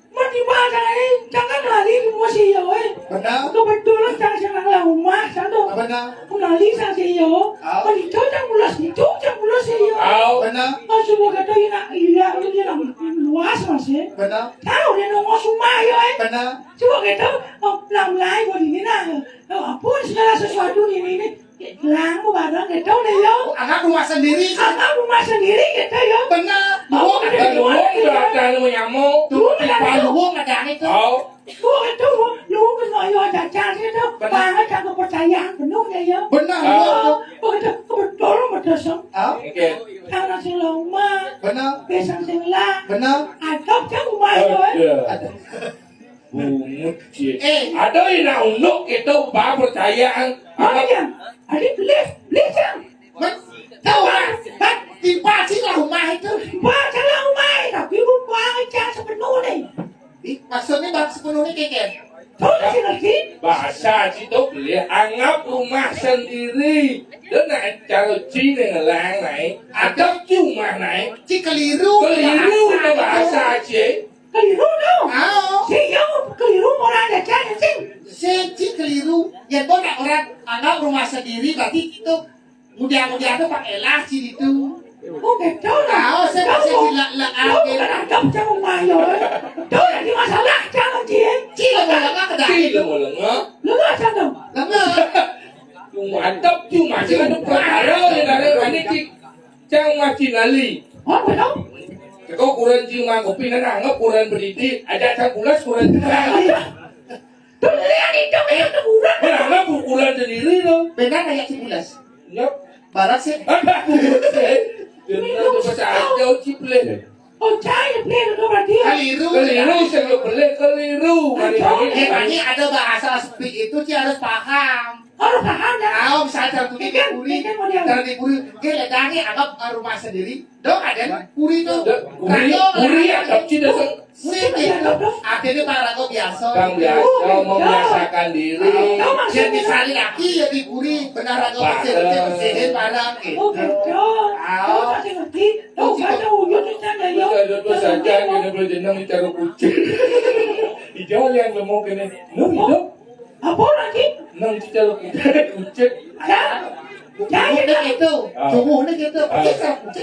Speaker 8: Mati bahasa ni. Jangan lari masih ya.
Speaker 1: Benar.
Speaker 8: Kebetulan saya senang lah rumah satu.
Speaker 1: Benar.
Speaker 8: Kunali saya yo. Kalau itu jangan ulas itu jangan ulas yo.
Speaker 4: au,
Speaker 1: Benar.
Speaker 8: Masuk bukan tu ina iya ini nak luas masih.
Speaker 1: Benar.
Speaker 8: Tahu dia nak masuk mayo
Speaker 1: Benar.
Speaker 8: Cuba kita lam lai buat ini nak. Apa segala sesuatu ini Lang barang kita ni yo.
Speaker 1: Anak rumah sendiri.
Speaker 8: Anak rumah sendiri kita yo.
Speaker 1: Benar.
Speaker 8: Mau
Speaker 4: ada
Speaker 8: ada
Speaker 4: luang ada nyamuk.
Speaker 1: Tuh, tipa luang ada itu.
Speaker 4: Au,
Speaker 8: Gua itu lu kan yo jajan itu. Banget jangan percaya penuh ya yo.
Speaker 1: Benar.
Speaker 8: Gua itu betul betul sam.
Speaker 4: oke.
Speaker 8: Tangan sing lama,
Speaker 1: Benar.
Speaker 8: besang sing lah.
Speaker 1: Benar.
Speaker 8: Adab jangan mayo.
Speaker 4: Ada. Bungut sih. Ada yang nak unduk kita bah percayaan.
Speaker 8: Makanya, adik beli jam.
Speaker 1: Tahu kan? Tipa sih lah rumah itu.
Speaker 8: Baca lah umai, tapi buang aja sepenuh ni.
Speaker 1: Maksudnya bang sepenuhnya keket.
Speaker 8: Tahu tak sih ngerti?
Speaker 4: Bahasa itu beli anggap rumah sendiri. Dan nak cara Cina dengan lang này, ada rumah này.
Speaker 1: Cik keliru.
Speaker 4: Keliru na bahasa sih.
Speaker 8: Keliru tau.
Speaker 1: Au.
Speaker 8: Siyo, keliru orang jajan sih.
Speaker 1: Cik keliru. Ya kau nak orang anggap rumah sendiri berarti itu mudah-mudahan tuh pakai lah sih itu.
Speaker 8: Oh betul lah.
Speaker 1: Au, saya masih gila-gila
Speaker 8: Kau bukan adab jangan umai yo. Tahu tak di masalah jangan dia.
Speaker 1: Cik lah boleh ke dah.
Speaker 4: Cila mau lengah.
Speaker 8: Lemah jangan.
Speaker 1: Lama.
Speaker 4: Cuma adab cuma sih ada perkara yang ada ni cik. Jangan macam nali.
Speaker 8: Oh betul.
Speaker 4: Kau kurang cuma kopi nak anggap kurang pendidik. Ada sang pulas kurang terang.
Speaker 8: Tuh lihat itu itu kurang.
Speaker 4: Anggap kurang sendiri tu.
Speaker 1: Benar kayak cipulas.
Speaker 4: Yup.
Speaker 1: Barat sih.
Speaker 4: Jangan tu pasal jauh ciple.
Speaker 8: Oh cahaya beli itu berarti.
Speaker 1: Keliru.
Speaker 4: Keliru saya beli keliru.
Speaker 1: Makanya ada bahasa seperti itu Cik harus paham.
Speaker 8: Harus paham dah.
Speaker 1: Tahu misalnya satu di puri, dari puri, dia ledani anggap rumah sendiri. Dong ada puri tuh.
Speaker 4: Uri adab cina tu.
Speaker 1: Sip itu. Akhirnya para kau biasa.
Speaker 4: Kang biasa membiasakan diri.
Speaker 1: Dia misalnya laki ya di puri, benar kau bersih barang gitu.
Speaker 8: Oh betul. Tahu tak sih ngerti? Tahu kan tahu yo tu sana yo.
Speaker 4: Ada saja kena boleh jenang cara kucing. Hijau yang lemah kena. Nung hidup.
Speaker 8: Apa lagi?
Speaker 4: Nung cara kucing.
Speaker 8: Ada.
Speaker 1: Jumbo gitu. Jumbo gitu.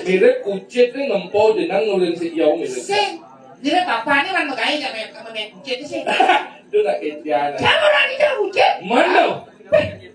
Speaker 4: Mira kucing tu ngempau jenang nulun si hijau mira.
Speaker 1: Sing, dia bapak ni kan makai jangan main kucing sih.
Speaker 4: Tu nak ketian.
Speaker 8: Jangan lagi dah hujan.
Speaker 4: Mana?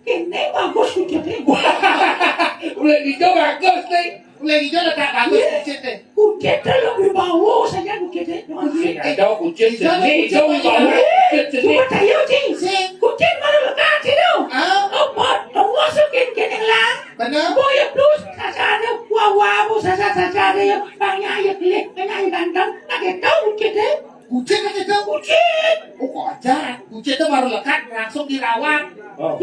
Speaker 8: Ini bagus hujan ni.
Speaker 4: Boleh hijau bagus ni.
Speaker 1: Lagi dia letak bagus kucing deh.
Speaker 8: Hujan tu lebih bau saja hujan ni.
Speaker 4: Sing ada kucing seni, hijau bau kucing seni.
Speaker 8: Cuma tahu sih.
Speaker 1: Sing,
Speaker 8: Hujan mana lekat sini? Apa? Tahu masukin ke dalam.
Speaker 1: benar.
Speaker 8: Boya plus sasada wawa sasada ya banyak ya klik banyak ganteng nak tahu kita
Speaker 1: Kucing kan itu kucing. Oh kok aja. Kucing itu baru lekat langsung dirawat.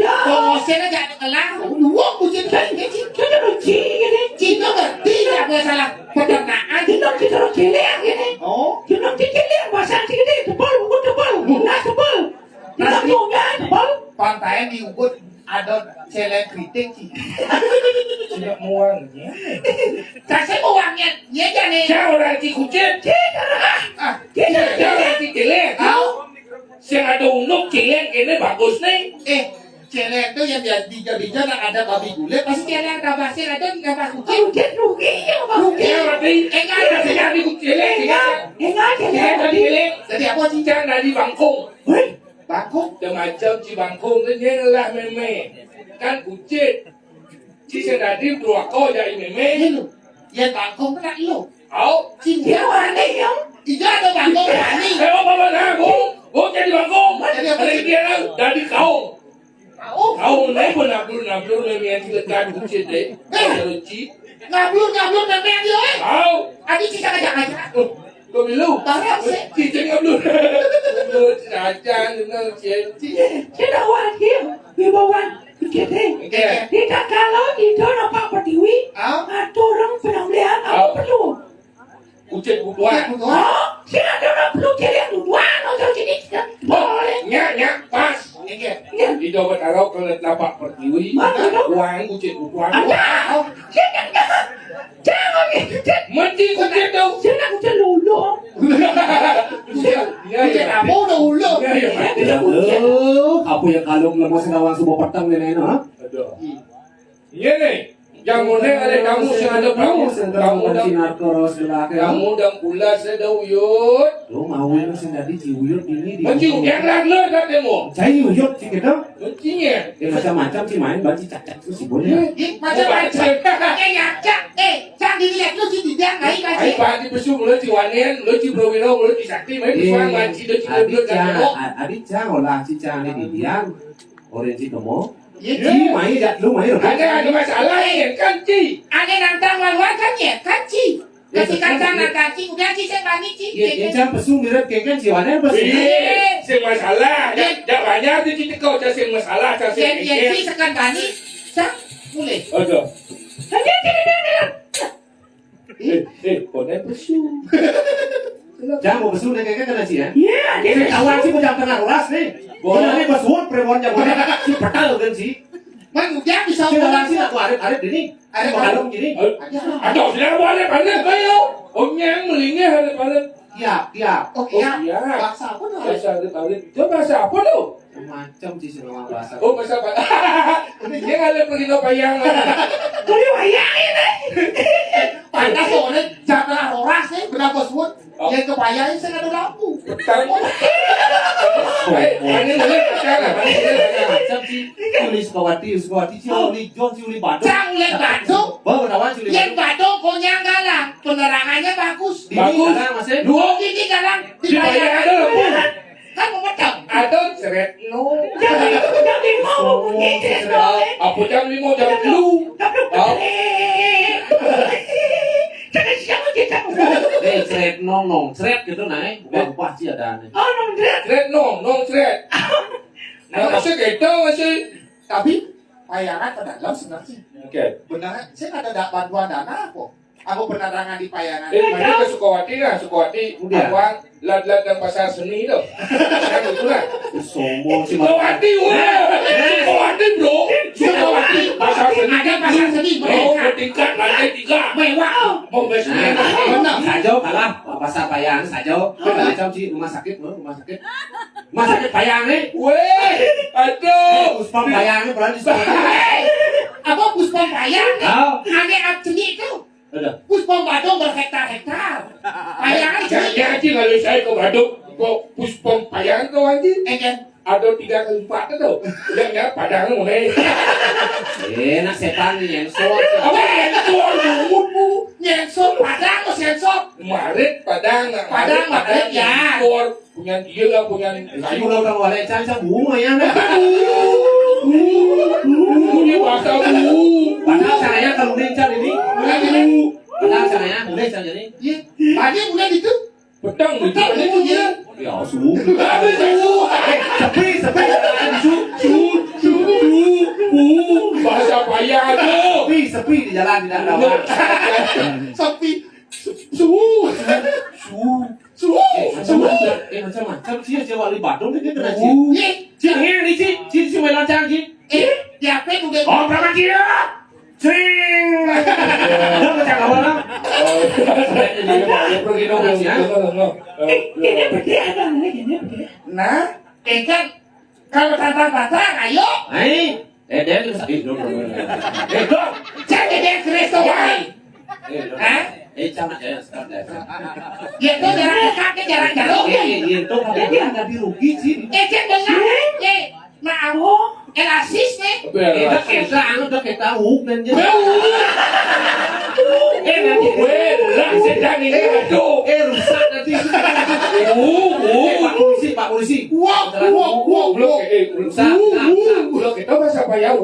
Speaker 8: ya
Speaker 1: Pengosnya aja kelah. Luang kucing kayak gitu.
Speaker 8: kita lucu gini
Speaker 1: Cina ngerti nggak masalah peternakan.
Speaker 8: kita kelihatan gini
Speaker 1: Oh,
Speaker 8: kita kelihatan bahasa gini tebal bukan tebal nggak tebal kita punya tebal
Speaker 1: pantai di Ubud ada celeng keriting sih.
Speaker 4: Tidak muang ya.
Speaker 1: Kasih uangnya, dia aja nih.
Speaker 4: Siapa lagi kucing?
Speaker 1: Ah,
Speaker 4: Siapa lagi celeng?
Speaker 1: tahu?
Speaker 4: Siapa ada unduk celeng ini bagus nih.
Speaker 1: Celeng itu yang dijadikan ada babi gulet. Pasti celeng tabasin ada nggak kucing.
Speaker 8: Hujan rugi ya
Speaker 1: Rugi.
Speaker 4: Berarti
Speaker 1: Enggak
Speaker 4: ada jadi celeng.
Speaker 8: enggak
Speaker 4: Celeng.
Speaker 1: Jadi apa sih?
Speaker 4: Jangan dari bangkung.
Speaker 1: Bangkok.
Speaker 4: Macam si bangkung tu dia lah meme. Kan kucing. Si sedadi dua kau jadi meme.
Speaker 1: Lu, yang bangkok kena lu.
Speaker 4: Au.
Speaker 8: dia mana yang
Speaker 1: Tidak ada bangkok berani.
Speaker 4: Apa nak? Gua jadi bangkung.
Speaker 1: Jadi apa sih?
Speaker 4: Dia dari kau.
Speaker 1: Tahu?
Speaker 4: Kau naik pun nablur meme yang silakan kucing deh. Lucu.
Speaker 1: Ngablur memang dia.
Speaker 4: Au.
Speaker 1: Adik kita ngajak.
Speaker 4: Kau bilu.
Speaker 1: Barang sih.
Speaker 4: Cicing ngablur. Ngablur cacan dengan cici.
Speaker 8: kita wajib wibawan kita tidak kalau itu nampak pertiwi atau orang penampilan apa perlu
Speaker 4: Kucing kutuan.
Speaker 8: oh tidak ada orang perlu jadi yang dua
Speaker 9: coba taruh ke lapak pertiwi. Uang kucing uang. Mesti kucing tu.
Speaker 8: Jangan aku celulu.
Speaker 1: Kucing apa udah ulo.
Speaker 4: Apa yang kalau lemas ngawang sebuah petang ni ha?
Speaker 9: Iya ni. Yang mana ada kamu yang ada kamu. Kamu dah
Speaker 4: sinar koros belaka.
Speaker 9: kamu dah pula sedang uyut.
Speaker 4: Lo mau yang sendiri ciuyut ini di.
Speaker 9: Mesti yang lalu kat demo.
Speaker 4: Cai uyut sih kita.
Speaker 9: Mestinya.
Speaker 4: Macam-macam sih main banci cacat tu si boleh.
Speaker 1: Macam-macam. Cak dilihat lu sih tidak ngai
Speaker 9: Ai
Speaker 1: kasih.
Speaker 9: pa di besu mulut ci wanen, mulut ci brawiro, mulut ci sakti, mai puang banci do ci do kat.
Speaker 4: Adik cang olah si cang ni didian. Orange kamu.
Speaker 1: Iya,
Speaker 4: Ci mai jat lu mai.
Speaker 9: Ada masalah ni kan ci.
Speaker 1: Ada nantang lawan kan ya, kanci. Kasih kacang nak kanci, udah sih saya bani sih.
Speaker 4: Ye cang pesu mirip kengken si wane pesu.
Speaker 9: Sing masalah, dak banyak tu kita kau cak sing masalah, cak sing.
Speaker 1: Yang sih sekan bani, sah boleh.
Speaker 9: Ada. Kau ni pesu.
Speaker 4: Cang mau pesu ni kengken kena si ya.
Speaker 8: Iya,
Speaker 4: Kita kawan si macam tengah ulas ni. Boleh ni pesuat preman yang boleh si petal kan si.
Speaker 1: Man udah bisa
Speaker 4: Si orang
Speaker 1: ulang
Speaker 4: si aku arif ini. Arif malam gini.
Speaker 9: Ada sudah boleh pandai kau. Om yang melingih ada pandai.
Speaker 4: Tiap.
Speaker 1: Oke ya.
Speaker 9: Ya.
Speaker 1: Bahasa apa tuh?
Speaker 9: Bahasa ada. Itu bahasa apa tu?
Speaker 4: Macam si semua bahasa.
Speaker 9: Oh bahasa apa? Dia ada pergi no payang.
Speaker 8: Boleh wayang ini.
Speaker 1: Panas soalnya jangan horas nih, berapa sebut? Yang kebayangin saya ada lampu.
Speaker 9: Ini boleh pacaran.
Speaker 4: Macam si uli Sukawati si uli John si uli Badung.
Speaker 1: Cang lihat batu,
Speaker 4: Bawa kawan si uli
Speaker 1: lihat batu konyang galang, penerangannya bagus.
Speaker 9: Bagus.
Speaker 4: Masih.
Speaker 1: Dua gini galang,
Speaker 9: Dibayar ada lampu.
Speaker 1: kan memecah.
Speaker 9: Ada seret no.
Speaker 8: Jadi mau
Speaker 9: Apa jam 5 jam lu?
Speaker 8: Jangan siapa kita.
Speaker 4: Seret nong seret gitu naik. Bukan pasti ada nih.
Speaker 8: Oh, nondret.
Speaker 9: Seret no, no seret. Nah, masih kita masih.
Speaker 1: Tapi payangan pedagang sebenarnya.
Speaker 9: Oke.
Speaker 1: Benar, saya nggak ada bantuan dana kok. Aku penerangan di payangan.
Speaker 9: Mana ke Sukawati lah, Sukawati.
Speaker 4: Udah.
Speaker 9: Awang, lad-lad dan pasar seni tu. Sekarang itulah.
Speaker 4: Sombong si
Speaker 9: Sukawati, wah. Sukawati bro. Sukawati. Pasar seni.
Speaker 1: Ada pasar seni
Speaker 9: Oh,
Speaker 1: mereka.
Speaker 9: bertingkat lantai 3.
Speaker 1: Mewah.
Speaker 9: Mau besar.
Speaker 1: Benar.
Speaker 4: Sajo kalah pasar payang sajo. Macam si rumah sakit. Rumah sakit payang nih.
Speaker 9: Weh, aduh.
Speaker 4: Puspam payang nih pernah di sekolah.
Speaker 1: Apa puspom payang?
Speaker 4: Tahu.
Speaker 1: Ada abjeni itu.
Speaker 4: Udah.
Speaker 1: Puspom badung berhektar-hektar. Payangan
Speaker 9: Jadi
Speaker 1: jadi.
Speaker 9: Haji kalau saya ke Badung, kok puspom payang kau Haji?
Speaker 1: Enggak.
Speaker 9: Ada 3 ke 4 tu. Yang padang mulai.
Speaker 4: Nak setan nih yang
Speaker 9: Apa yang keluar lumut bu?
Speaker 1: Nyensor padang atau sensor?
Speaker 9: Marit padang,
Speaker 1: Padang, Marit, ya.
Speaker 9: Keluar punya dia lah punya
Speaker 4: si
Speaker 9: kayu.
Speaker 4: pulau kang wale cang sa bunga ya na.
Speaker 9: Ini bahasa bu.
Speaker 4: Padahal sananya kalau nencan ini. Padahal sananya mulai cang jadi.
Speaker 1: Iya. Tadi bulan itu.
Speaker 9: Petang ni.
Speaker 1: Petang itu ya.
Speaker 4: Ya su. Sepi.
Speaker 9: Bahasa payah tu.
Speaker 4: Sepi di jalan tidak ada orang.
Speaker 1: Sepi.
Speaker 4: Macam sih Jawa di Bandung ni kena sih.
Speaker 1: Iya.
Speaker 4: Cing ni cing cuma lancang cing.
Speaker 1: Ya apa udah.
Speaker 4: Oh berapa kilo? Cing. Dah macam awal lah.
Speaker 9: Pergi dong.
Speaker 8: Berdiri apa lagi ni?
Speaker 1: Nah, kan kalau tantang-tantang, ayo.
Speaker 4: Dia tu sakit dong.
Speaker 1: Dong, jadi dia Kristo wae. Hah?
Speaker 4: Camat ya sekarang.
Speaker 1: Ya tuh jarang kakek, jarang jaluk.
Speaker 4: Itu tapi dia ada dirugi sih.
Speaker 1: Cek benar. Maaf. Elasis nih.
Speaker 4: Kita anu dah kita dan je.
Speaker 9: Nanti lah sedang ini aduh.
Speaker 4: Rusak nanti. Pak polisi.
Speaker 1: Wow.
Speaker 9: Blok
Speaker 4: Rusak.
Speaker 9: blok itu bahasa payah.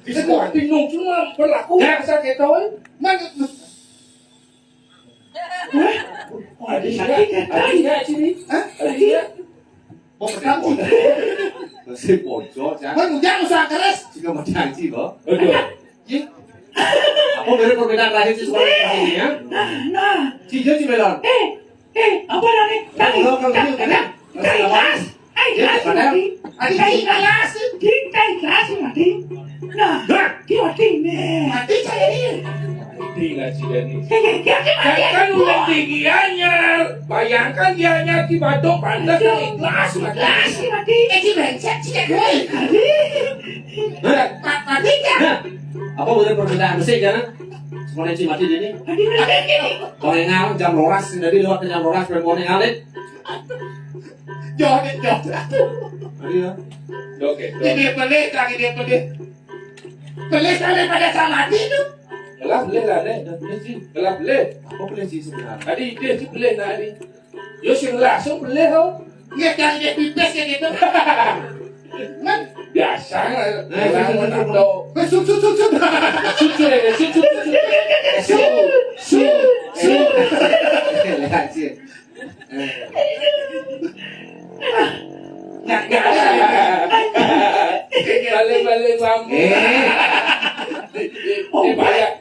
Speaker 9: Kita kok bingung cuma berlaku bahasa kita
Speaker 1: Mana?
Speaker 9: Ada sini. Ada.
Speaker 1: Mau bertanggung.
Speaker 4: Masih pojok ya.
Speaker 1: Mana udah usaha keras.
Speaker 4: Jika macam sih kok.
Speaker 9: Aduh.
Speaker 4: Apa beda perbedaan lahir di sekolah ini ya?
Speaker 8: Nah,
Speaker 4: Cijo Cimelon.
Speaker 8: apa lagi? Tadi,
Speaker 4: Kalau ini kan
Speaker 8: ikhlas. Ikhlas mati.
Speaker 1: Ikhlas.
Speaker 8: Kita ikhlas mati. Nah, kita mati nih.
Speaker 1: Mati saya ini.
Speaker 9: Tinggal si Dani.
Speaker 8: Kita
Speaker 9: Kan udah tinggiannya. Bayangkan dia hanya di batok pandas yang ikhlas.
Speaker 8: ikhlas mati.
Speaker 1: Si brengsek si gue. Mati ya.
Speaker 4: Apa boleh perbedaan musik kan? Semuanya si mati ini. Kalau yang ngal jam roras dari lewat ke jam roras perempuan yang ngalit.
Speaker 1: Joget.
Speaker 4: Iya.
Speaker 9: Oke.
Speaker 1: Ini pelik lagi dia pelik. Pelik kali pada sama mati itu.
Speaker 9: Gelap boleh lah deh. Gelap boleh.
Speaker 4: Apa boleh sih sebenarnya?
Speaker 9: Tadi dia sih boleh nah ni. Yo sing langsung boleh ho.
Speaker 1: Lihat kali dia pipes kayak gitu. Kan
Speaker 9: Biasa lah. Orang menado.
Speaker 1: Sut.
Speaker 4: Lihat sih.
Speaker 9: Balik lampu.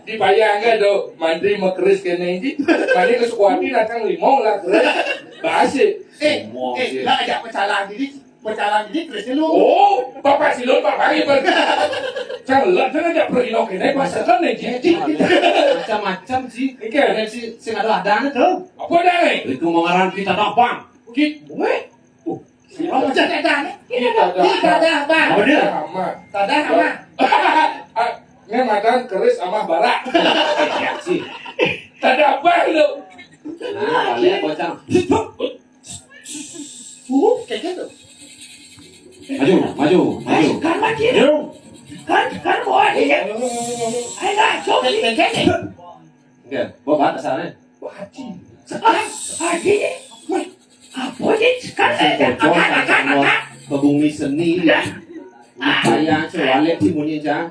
Speaker 9: Dibayangkan do mantri mekeris kene iki. Mari kesukuati datang limong lah keris. Basi.
Speaker 1: Lah ajak pecalang diri Chris lu.
Speaker 9: Oh, bapak silon bapak ini pergi. Jangan aja pergi no kene pasaran nih jadi.
Speaker 4: Macam-macam sih.
Speaker 9: Iki
Speaker 4: Ada si ada tuh.
Speaker 9: apa dah nih?
Speaker 4: Itu mengarang kita dapat.
Speaker 9: Kit,
Speaker 1: Oh, jangan ada.
Speaker 9: kita
Speaker 1: Ada apa?
Speaker 4: Apa dia?
Speaker 9: sama.
Speaker 1: Ada apa?
Speaker 9: Ini makan keris sama barak.
Speaker 4: Ya sih.
Speaker 9: Tada apa lo?
Speaker 4: Nah, lihat bocah.
Speaker 1: Kayak gitu.
Speaker 4: Maju.
Speaker 8: Kan mati. Kan buat ini. Ayo coba.
Speaker 4: Oke, bawa batas sana.
Speaker 8: Hati. Apa sih? Kan
Speaker 4: Bocor ke bumi seni. Upaya sewalek si bunyi jah.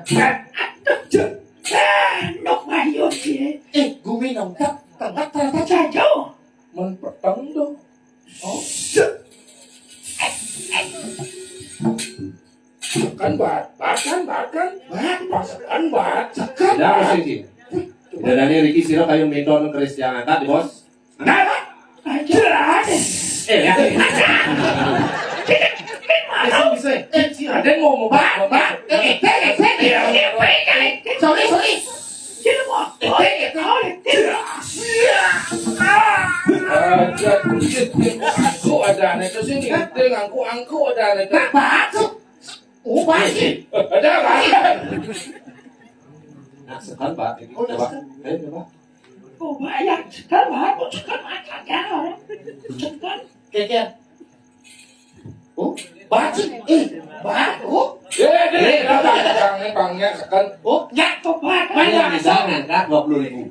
Speaker 8: Nok mayo sih.
Speaker 1: Gue nongkap tempat ternyata
Speaker 8: Jauh.
Speaker 9: Menpetang dong. Kan bahkan pasakan bat.
Speaker 4: Ada apa sih? Tidak ada nih Ricky Siro kayu minton keris yang angkat di bos.
Speaker 8: Jelas.
Speaker 4: Ya. Bisa.
Speaker 9: Ada ngomong bat.
Speaker 1: Sorry.
Speaker 9: Aku ada nih kesini. Dengan aku ada nih.
Speaker 1: Batuk. Pasti.
Speaker 9: Ada apa?
Speaker 4: Nah, sekarang Pak. Coba. Ayo coba.
Speaker 8: Oh banyak. Sekarang makan kan.
Speaker 1: Kayak. Oh, batuk. Batuk.
Speaker 9: Bangnya sekan.
Speaker 1: Oh, ya.
Speaker 4: Banyak bisa ngangkat 20.000.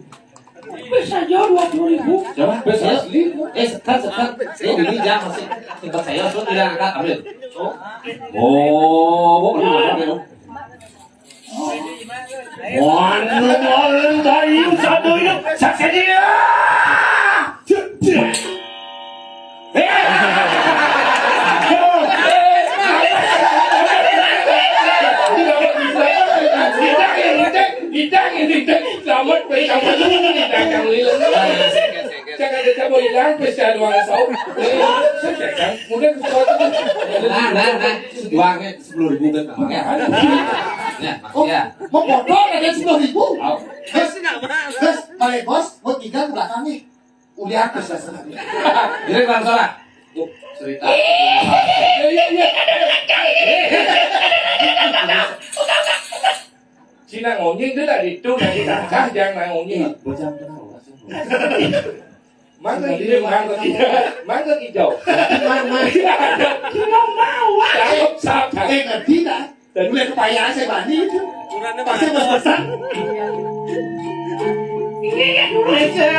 Speaker 8: Bisa jauh 20.000.
Speaker 4: Coba.
Speaker 9: Besar asli.
Speaker 4: Sekarang. Ini jam masih. Tempat saya sudah tidak angkat ambil. Oh, boleh. One tayo satu itu saksi dia.
Speaker 9: Selamat bersama dagang lilin. Jangan kita mau hilang pesta doang sau. Sedang mudah sesuatu.
Speaker 4: Nah. Uangnya 10.000 kan. Ya, ya.
Speaker 1: Mau bodoh ada 10.000.
Speaker 3: Terus,
Speaker 1: Balik bos, buat tinggal ke belakang nih. Udah habis lah senang.
Speaker 4: Ini kan salah. Cerita.
Speaker 9: Cina ngonyeng itu tadi itu dari kancah jangan ngonyeng.
Speaker 4: Bocah kenal.
Speaker 9: Mangga hijau.
Speaker 8: Tidak mau.
Speaker 9: Sabar.
Speaker 1: Ngerti dah. Mulai kepayaan saya bani itu. Pasti bos-bosan.
Speaker 8: Ini dulu aja.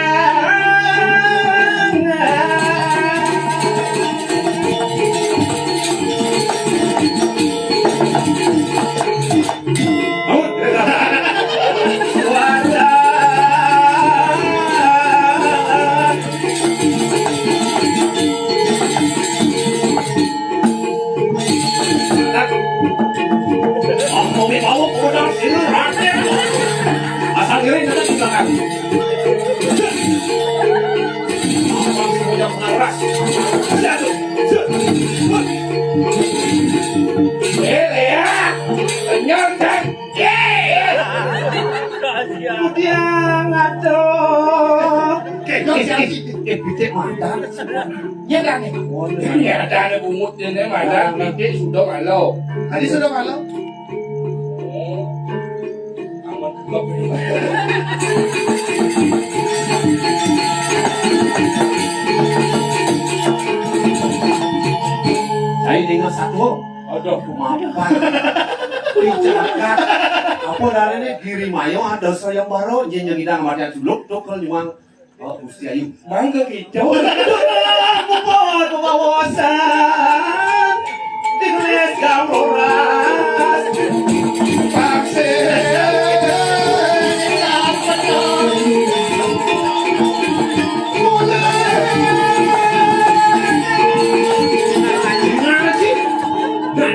Speaker 4: Asal kiri kita di belakang.
Speaker 9: Punya pengawas. Jatuh.
Speaker 5: Kudiang aduh.
Speaker 1: Kejok siapa sih?
Speaker 5: Pitik mantan.
Speaker 1: Ya kan nih.
Speaker 9: Ini ada bungut ini mana? Nanti sudah malu.
Speaker 1: Tadi sudah malam.
Speaker 9: Amat gelap.
Speaker 5: Saya dengar satu.
Speaker 9: Aduh,
Speaker 5: Maafkan. Bicara. Apa dari ini kiri mayo ada sayang baru. Jenjang kita ngamarnya juluk. Dokter nyuang. Oh, Gusti Ayu.
Speaker 9: mangga kicau.
Speaker 5: Mohon pengawasan. Dikelis kamuras.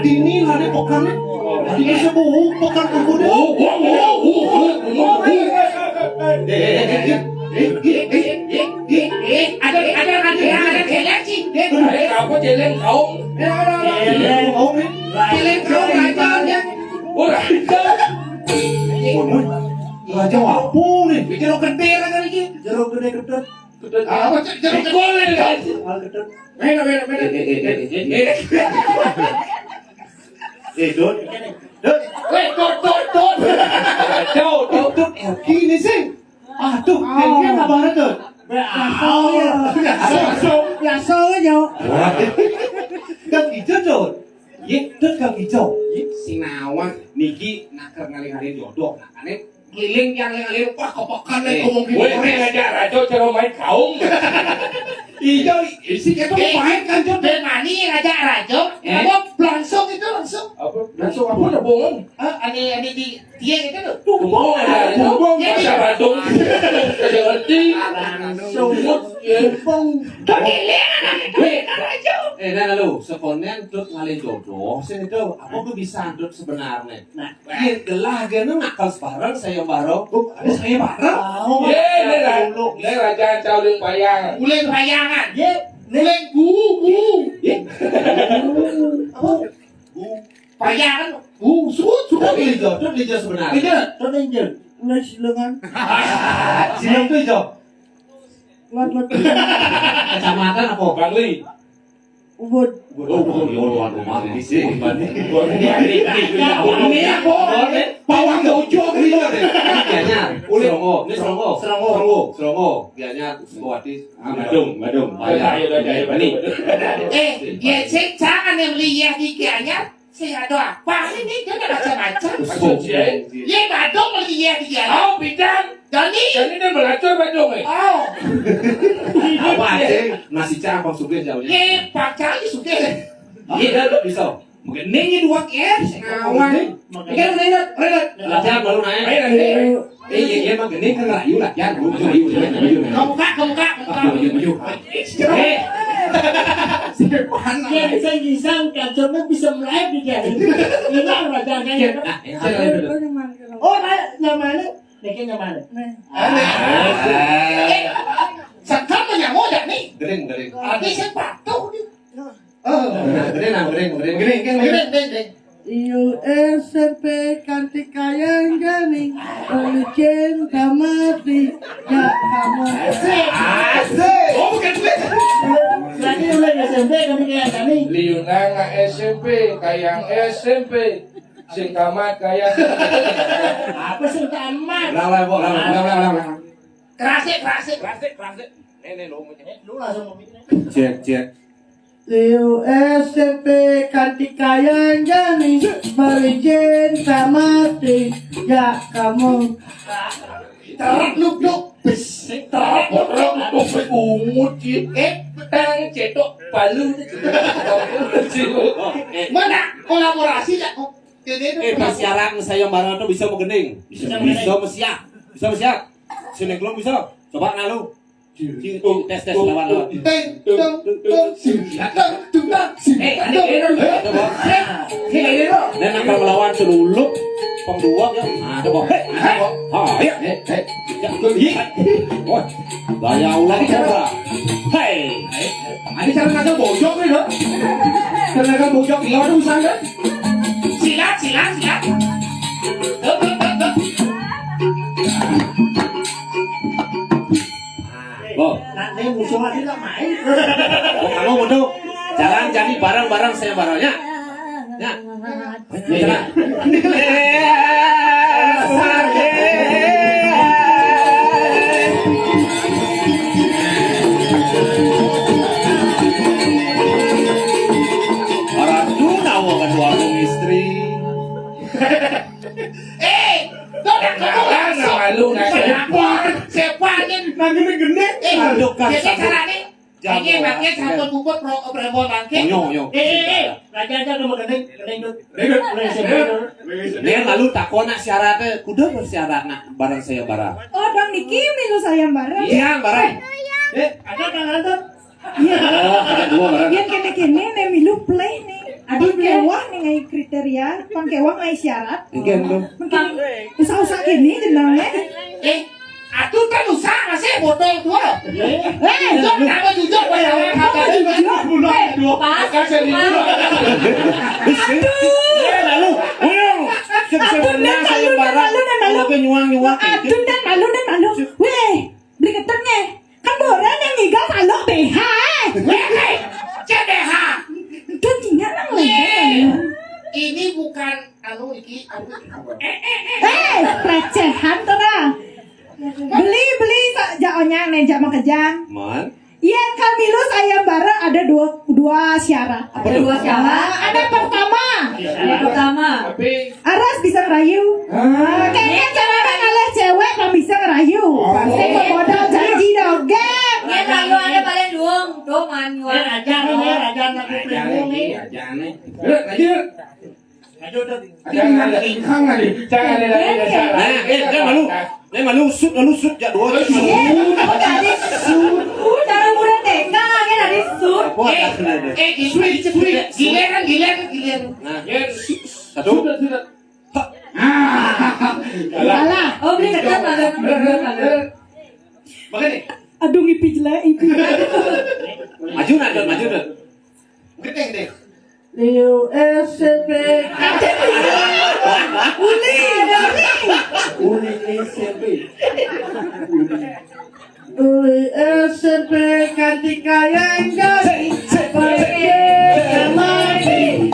Speaker 5: Dini lari pokannya. Dini sebuah pokan kumpulnya.
Speaker 1: Ada kelek sih.
Speaker 9: Kau jeleng kau.
Speaker 5: Jeleng kau nih.
Speaker 1: Kelek kau raja.
Speaker 9: Oh, raja.
Speaker 5: Raja apa nih?
Speaker 1: Jeruk gede lah kali ini.
Speaker 5: Jeruk gede-gede.
Speaker 1: Apa sih jeruk gede?
Speaker 9: Boleh kan?
Speaker 5: Hal gede.
Speaker 1: Beda.
Speaker 5: Dut. Dut.
Speaker 1: Weh, tot.
Speaker 5: Dut. Gini sih. Aduh, kayaknya kabar Dut.
Speaker 8: Biasa aja.
Speaker 5: Kang hijau Dut. Dut kang hijau.
Speaker 4: Sinawah niki naker ngalih-ngalih jodoh nakane keliling yang ngalih wah kepokan ngomong
Speaker 9: Boleh ngajak raja cara main kaum.
Speaker 4: ijo isi itu main kan jodoh
Speaker 1: Ben mani ngajak raja. Apa langsung itu langsung.
Speaker 9: Apa? Langsung apa dah bongon?
Speaker 1: Ane di dia itu tuh.
Speaker 9: Bongon lah. Bongon. Masa Bandung. Kerja ngerti. Sumut.
Speaker 4: nah lu sekonen Dut ngalih jodoh sini tuh apa gue bisa Dut sebenarnya nah gelah gana nakal sebarang saya bareng ada saya bareng
Speaker 9: Ini raja cauling payang.
Speaker 1: Uleng bayangan.
Speaker 5: Ye.
Speaker 1: Uleng bayangan.
Speaker 5: Sudah hijau. Dut hijau sebenarnya. Dut hijau.
Speaker 8: Udah silengan.
Speaker 5: Silang tuh hijau.
Speaker 8: Buat
Speaker 4: kecamatan apa
Speaker 9: Bangli.
Speaker 8: ubud.
Speaker 5: Di sini.
Speaker 4: ini apa bawang dojo gitu bianya Serongo bianya Sukawati
Speaker 9: Badung. Ayo Bani.
Speaker 1: Ya cek jangan yang lihat ikannya. Saya ada apa ini dia ada macam-macam. Ya badung lihat dia.
Speaker 9: Oh, bidang.
Speaker 1: Jadi
Speaker 9: Dia belajar Badung.
Speaker 1: oh
Speaker 4: apa sih nasi campur supir jauhnya
Speaker 1: ye pakai sudah.
Speaker 4: iya Dut bisa mungkin ini dua kes ngawan kan udah latihan baru naik iya emang gini kan rayu latihan maju
Speaker 1: Kamu kak.
Speaker 8: Ya saya gisang kacaunya bisa melayap di dia. Ini apa jangan. Oh, nyamannya. Neknya nyamannya.
Speaker 1: Sekarang menyamuk dah nih.
Speaker 4: gering
Speaker 1: Ada sepatu nih.
Speaker 4: gering
Speaker 8: Iyo SMP kantik kayang gani. Pelicin kamati. Ya kamu.
Speaker 9: Oh, bukan duit.
Speaker 8: Lagi udah SMP kantik kayang gani.
Speaker 9: Liunang SMP, kayang SMP. Sing kamat kayang.
Speaker 8: Apa sih tamat?
Speaker 4: ulang
Speaker 1: Kerasik.
Speaker 9: Nenek lo
Speaker 8: Lu langsung ngomongnya.
Speaker 4: cek
Speaker 8: Liu SMP kantik kayang gani. Pelicin kamati. Ya kamu.
Speaker 1: Teruk bes.
Speaker 9: ungut tang cetok palu.
Speaker 1: Mana kolaborasi ya? Ini
Speaker 4: Pasiarang saya barang itu bisa menggening bisa mesiak sini belum bisa coba nalu tes lawan dan akan melawan selulup pembuang ya coba gaya ulang coba hei ini cara naga bojok nih loh cara naga bojok di luar usang kan
Speaker 1: silat.
Speaker 5: semua tidak main.
Speaker 4: Kamu bodoh. Jalan jadi barang-barang saya barangnya. Ya. Jalan. Orang tuh nawa kedua istri.
Speaker 1: Tolong kamu
Speaker 9: malu
Speaker 1: sepanin.
Speaker 5: Nanti ini gede.
Speaker 4: Aduh, kan,
Speaker 1: Jadi
Speaker 4: sabun.
Speaker 1: caranya ini makanya sambut bubut berebol bangkit.
Speaker 4: Yo.
Speaker 5: Raja kamu gede itu.
Speaker 4: Dia lalu takona syaratnya, kuda bersyaratnya barang saya barang.
Speaker 8: Oh, dong Niki milu sayembara.
Speaker 4: Iya barang.
Speaker 5: Ada kan ada.
Speaker 8: Iya.
Speaker 4: Oh, ada dua barang.
Speaker 8: Yang kene-kene nih milu play nih. Aduh kewah nih ngai kriteria, pang kewah ngai syarat.
Speaker 4: Mungkin tuh.
Speaker 8: Usah-usah gini jenangnya.
Speaker 1: Atuh kan usaha sih botol tua. Jujur nama jujur pada kata jujur.
Speaker 9: kasih dulu.
Speaker 4: Lalu, sebenarnya saya barang. Kalau nyuang.
Speaker 8: Aduh dan malu. Weh, beli ketengnya. Kan orang yang ngigal salok BH.
Speaker 1: CBH.
Speaker 8: Itu tinggal nang lagi.
Speaker 1: Ini bukan iki.
Speaker 8: Recehan tuh dah. Beli jaonya nih jak makejang.
Speaker 4: Man.
Speaker 8: Iya Kamilu sayembara ada dua syarat.
Speaker 7: Ada dua syarat.
Speaker 8: Ada pertama.
Speaker 7: Yang pertama,
Speaker 8: Aras bisa ngerayu. Kayaknya caranya ngalah cewek nggak bisa ngerayu. Pasti modal janji dogeng.
Speaker 7: yang lalu ada paling duong, dongan yuan.
Speaker 5: Raja nak pelenggung nih.
Speaker 9: Jangan ada ingkang ada. Jangan ada
Speaker 4: Malu sut ya dua.
Speaker 7: Dari sud, cara muda TK kan dari sud.
Speaker 1: Gilir.
Speaker 4: Satu.
Speaker 8: Salah.
Speaker 7: Oh beli ketan ada.
Speaker 9: Makanya
Speaker 8: Aduh ipi jelek ipi.
Speaker 4: Maju nak.
Speaker 9: gede.
Speaker 5: Liu SMP. Uli SMP. Uli SMP ketika yang jadi kemari.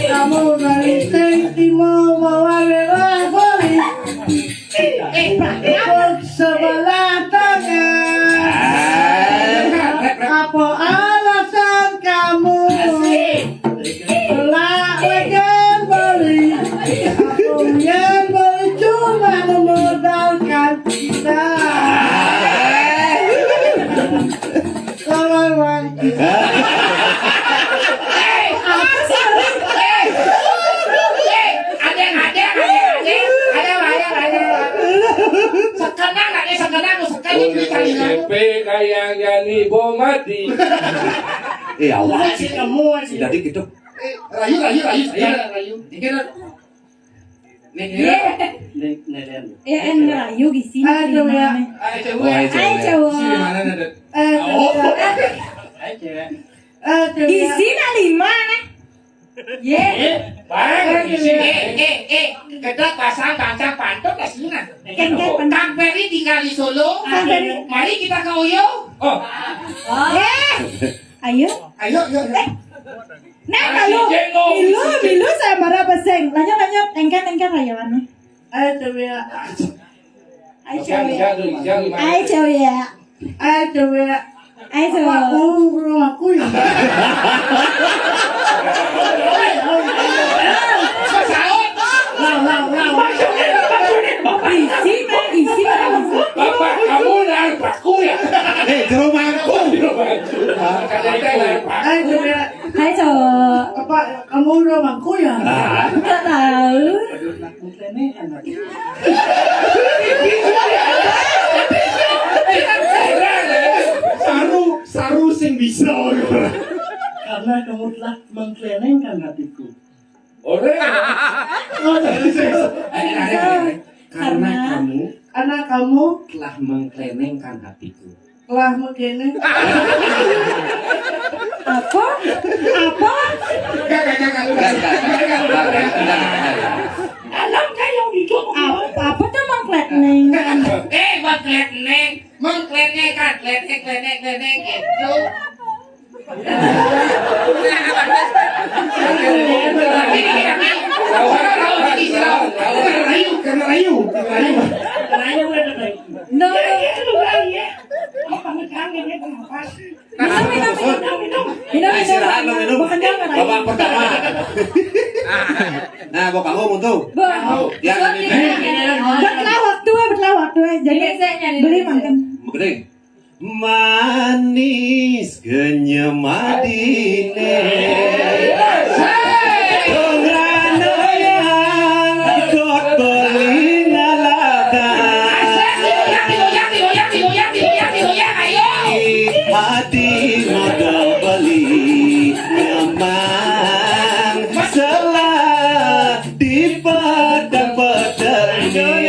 Speaker 5: Kamu dari Timur bawa boli. Sebelah tangan. Apa alasan kamu? Lakukan beli. Aku yang beli cuma memodalkan kita. Lawan kita.
Speaker 9: SMP kayak yani bom mati.
Speaker 4: Awak
Speaker 5: Masih kamu masih.
Speaker 4: jadi gitu.
Speaker 5: Rayu. Neden.
Speaker 8: Ya en ngerayu gisi.
Speaker 5: Aduh ya.
Speaker 8: Ayo cowok.
Speaker 5: Ayo cewek.
Speaker 8: Gisi na 5 nih.
Speaker 7: Ye,
Speaker 1: Kita pasang bancang pantun ke sini.
Speaker 8: Kengket
Speaker 1: Kang Peri tinggal di Solo. Mari kita ke Oyo.
Speaker 8: Ayo.
Speaker 1: Ayo.
Speaker 8: Nah kalau milu saya marah peseng. Lanjut engkan rayuannya.
Speaker 5: Ayo cewek.
Speaker 8: Ayo cewek ya.
Speaker 5: Ayo cewek.
Speaker 8: Ayo cewek.
Speaker 5: Rumahku ya.
Speaker 8: Isi.
Speaker 9: Bapak kamu dan pakku ya.
Speaker 4: Di rumahku.
Speaker 5: Ayo cewek.
Speaker 8: Ayo cowok.
Speaker 5: Apa kamu rumahku ya?
Speaker 8: Nggak tahu.
Speaker 5: Ini enak.
Speaker 9: Saru sing bisa.
Speaker 5: Karena kamu telah mengklenengkan hatiku.
Speaker 4: Karena kamu telah mengklenengkan hatiku.
Speaker 5: Telah mengkleneng.
Speaker 8: Apa?
Speaker 1: Alam kayak gitu.
Speaker 8: Apa tuh mengkleneng?
Speaker 1: Mengkleneng klenek gitu.
Speaker 9: Karena rayu.
Speaker 7: No. Minum. Bukan jangan.
Speaker 4: Babak pertama. Nah, bawa kamu tuh. Ya,
Speaker 8: Bertelah waktu. Jadi beli makan.
Speaker 4: Begini. Manis kenyemadine. Dongrano yang dot beli hati modal beli nyaman selah di pedang-pedangnya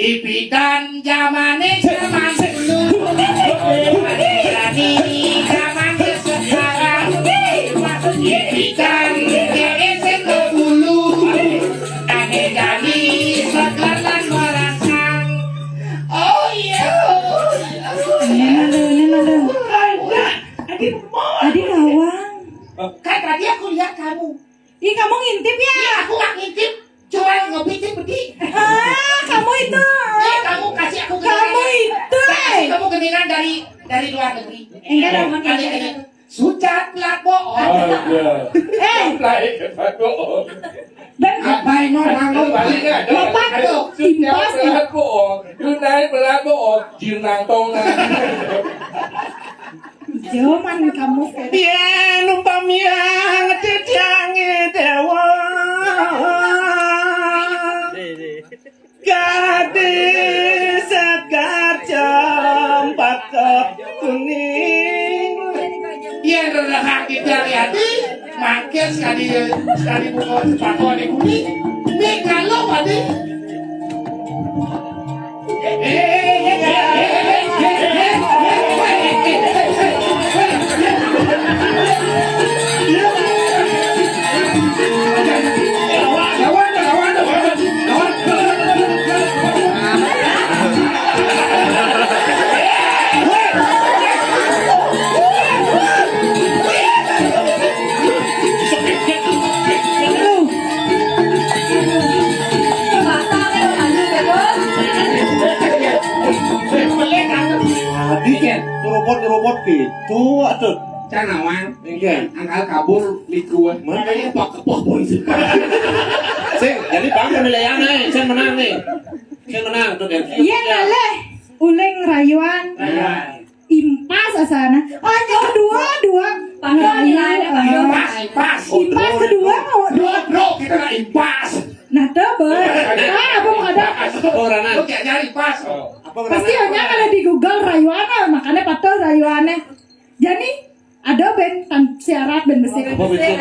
Speaker 1: Ipikan zamane zaman dulu, berani zaman sekarang. Ipikan GSM ke dulu, aneh jadi sekarang merangsang. Oh iya.
Speaker 8: Adik Lawang.
Speaker 1: Kan tadi aku lihat kamu.
Speaker 8: Ih, kamu ngintip ya?
Speaker 1: Iya, aku nggak ngintip, cuma ngebikin bedi.
Speaker 8: Kamu itu.
Speaker 1: Kamu kasih aku
Speaker 8: Kamu itu.
Speaker 1: kasih kamu geningan dari luar negeri.
Speaker 8: Enggak dong,
Speaker 1: Kali ini sucat plat bohong. Apa yang orang
Speaker 8: Bapak tuh impas Joman kamu.
Speaker 4: Yen umpamia ngetiangi dewa gadis segar jempat kuning.
Speaker 1: Iya rendah kita hati makin sekali buka sepatu di kuning. Nih kalau tadi.
Speaker 4: Robot gitu atuh.
Speaker 9: Canawan,
Speaker 4: Iya.
Speaker 9: angkal kabur likur.
Speaker 4: Mana
Speaker 9: Makanya pak polisi.
Speaker 4: Sing, jadi bang penilaian nih, saya menang nih. Saya menang tuh dan
Speaker 8: Iya nale. Uleng rayuan. Impas asana. Oh, nyawa dua.
Speaker 1: Pas.
Speaker 8: Impas kedua mau dua.
Speaker 1: Bro, kita nggak impas.
Speaker 8: Nah, double. Apa mau ada?
Speaker 4: Oh, Rana.
Speaker 1: Lu kayak nyari pas.
Speaker 4: Apa
Speaker 8: Pasti hanya kalau di Google rayuana, makanya patah rayuannya. Jadi ada band syarat band besi.
Speaker 4: Apa besi?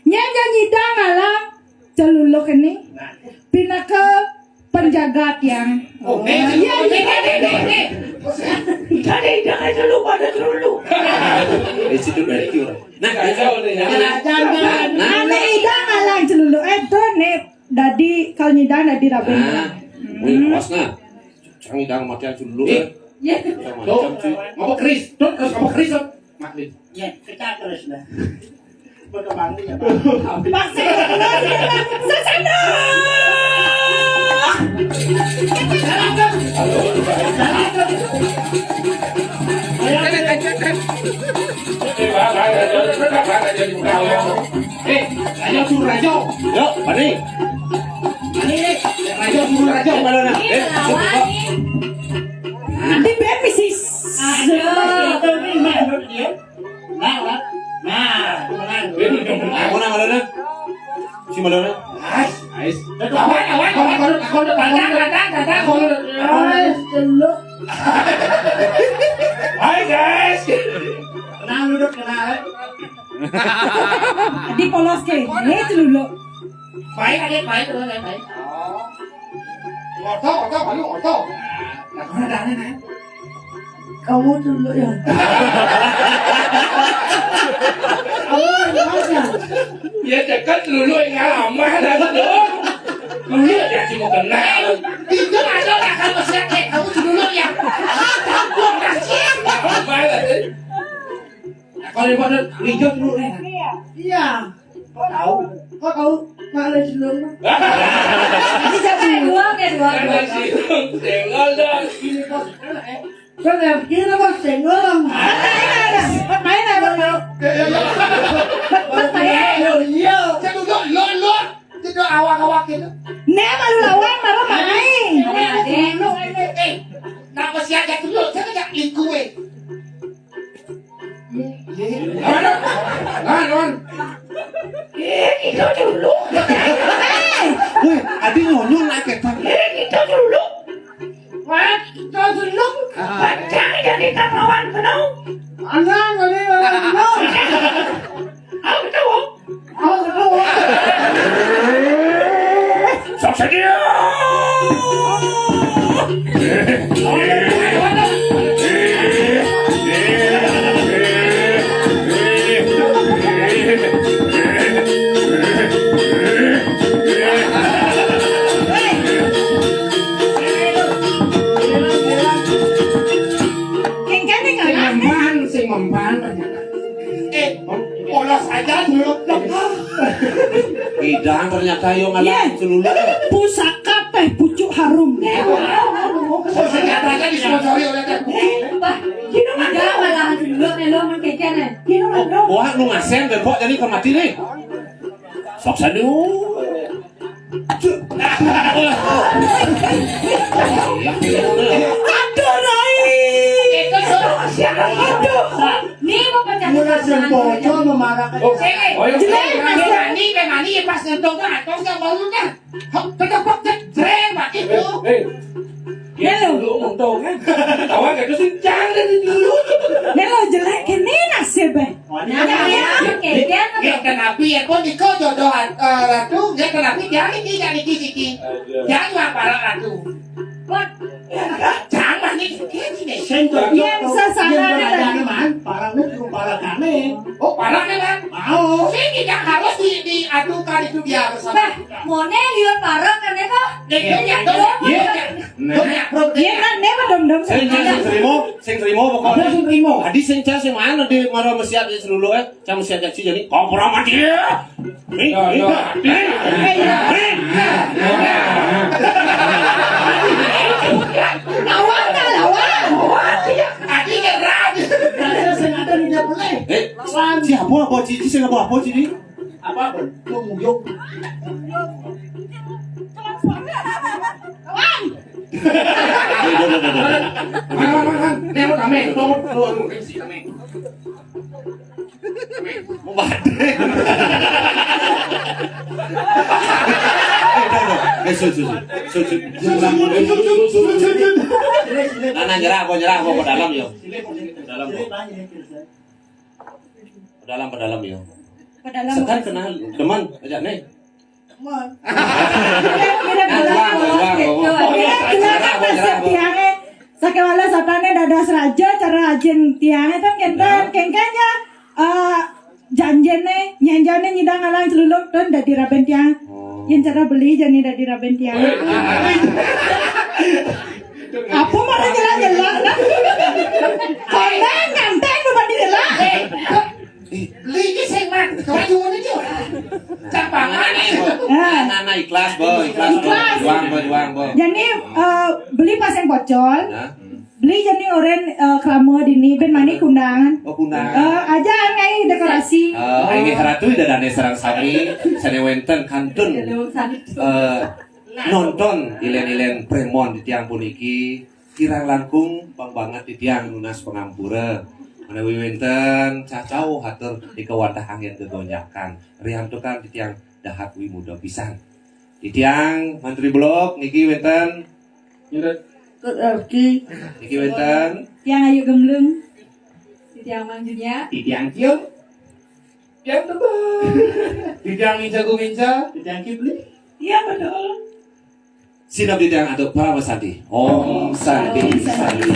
Speaker 8: Nyanyi nyidang ngalang celuluk ini pindah ke penjagat yang.
Speaker 1: Oh, iya. Jadi jangan dulu pada dulu.
Speaker 4: Di situ berarti orang. Nah,
Speaker 8: Ane idang ngalang celuluk itu nih. Dadi kalau nyidang dadi raben.
Speaker 4: Wih, pasna. Canggih dang matian dulu.
Speaker 7: Ya.
Speaker 4: Macam cuy.
Speaker 9: Ngapa Kris? Tuh, terus ngapa Kris? Maklin.
Speaker 5: Ya, kita terus lah. Berkembang ya,
Speaker 8: Paksa sasana.
Speaker 9: Rajo suruh Rajo.
Speaker 4: Yo, Bani.
Speaker 9: Rajo suruh Rajo.
Speaker 4: Mana?
Speaker 8: Di band misis.
Speaker 4: Aku nama mana? Si mana?
Speaker 9: Ais. Hai guys.
Speaker 5: Kenal duduk kenal.
Speaker 8: Di polos ke. Celuluk.
Speaker 1: Baik. Orto. Nah, kau ada aneh nih.
Speaker 5: Kamu dulu ya.
Speaker 9: Ya dekat dulu yang lama dah dulu. Dulu dia cuma kenal.
Speaker 1: Itu ada lah kalau siapa
Speaker 4: daripada hijau dulu nih.
Speaker 8: Iya.
Speaker 6: Kok tahu? Kok tahu? Malah sebelum.
Speaker 7: Dua ya dua.
Speaker 9: Karena siung tinggal dan
Speaker 6: Ini kok. Kok yang kira kok senggol.
Speaker 8: Main apa lo?
Speaker 6: Iya.
Speaker 1: Saya duduk lo. Tidak awak-awak itu.
Speaker 8: Nek malu lawan malu main.
Speaker 1: Nama siapa dulu? Saya kerja lingkue.
Speaker 9: non.
Speaker 1: Itu dulu.
Speaker 4: Weh, adi nyonyol naik ketan.
Speaker 1: Itu dulu.
Speaker 8: Wah, kau dulu.
Speaker 1: Jangan jadi kawan penuh.
Speaker 8: Anak kali lo.
Speaker 1: Aku tahu.
Speaker 8: Aku tahu.
Speaker 1: Sok saja. Polos aja dulu.
Speaker 4: Idang ternyata yang ngalah celuluk.
Speaker 8: Pusaka teh pucuk harum.
Speaker 1: Senjatanya disponsori oleh Teh.
Speaker 7: Jangan malah dulu nih lo mengkeken nih.
Speaker 4: Wah, lu ngasen dan kok jadi kemati nih. Sok sadu.
Speaker 8: Aduh, Rai.
Speaker 1: Itu suruh siapa? Aduh.
Speaker 7: Nih mau pecah.
Speaker 6: Mulai sempoco memarahkan.
Speaker 1: Mani pas nyentuh kan, kau nggak mau kan? Hop, tetap sering pak itu.
Speaker 9: Lu untungnya. Kawan gak kesing jangan dulu.
Speaker 8: Nek lo jelek kene nasibnya.
Speaker 1: Ya kenapa ya kau di kau jodohan ratu? Ya kenapa jangan jangan kiki jangan para ratu. Jangan nih ini.
Speaker 6: Senjata.
Speaker 8: Yang sasana
Speaker 6: Yang man, parangnya cuma parang kami.
Speaker 1: Oh parah kan?
Speaker 6: Mau.
Speaker 1: Ini tidak harus diadukan itu dia harus.
Speaker 7: Bah, mone lihat parang kan ya kok?
Speaker 8: Iya kan, nek dom-dom
Speaker 4: Sing terima pokoknya.
Speaker 6: Sing terima.
Speaker 4: Adi sing cas sing mana di maro mesiat di celuluk cam mesiat jaci jadi kompromi dia.
Speaker 8: lawan tak lawan.
Speaker 1: Adi gerak.
Speaker 6: Ada sing ada di dia boleh.
Speaker 4: Siapa apa cici sing apa cici?
Speaker 6: Apa? Lu muyuk.
Speaker 9: Nih mau kami, lu MC kami.
Speaker 4: Mau badai. Nana nyerah apa ke dalam yo. Ke dalam yo. Sekarang kenal teman ajak nih.
Speaker 8: Sakit wala satane dadas raja cara ajen tiangnya kan kenten kengkanya janjene nyanjane nyidang alang celuluk dan dadi raben tiang yang cara beli jani dadi raben tiang apa mana jelas konten kanteng lu bandi jelas
Speaker 1: Beli ke segmen, kau jual aja. Campangan.
Speaker 4: Nana ikhlas boy, juang boy.
Speaker 8: Jadi beli pas yang bocor beli jadi oren kramo dini ben mani kundangan
Speaker 4: Oh kundangan.
Speaker 8: aja ngai dekorasi
Speaker 4: Ini ratu dadane serang sami sanewenten kantun nonton ilen-ilen premon di tiang puniki kirang langkung banget di tiang lunas pengampura mana wiwenten cacau hatur di kewadah angin kegonjakan rihantukan di tiang dahat wi muda pisan di tiang mantri blok niki wenten niki wenten
Speaker 8: yang ayu gemblung
Speaker 7: Di tiang manjunya.
Speaker 9: Di tiang cium, tiang tebal. Di tiang minca, di tiang kibli.
Speaker 8: iya betul
Speaker 4: sinap di tiang aduk para sandi Om Sandi Sandi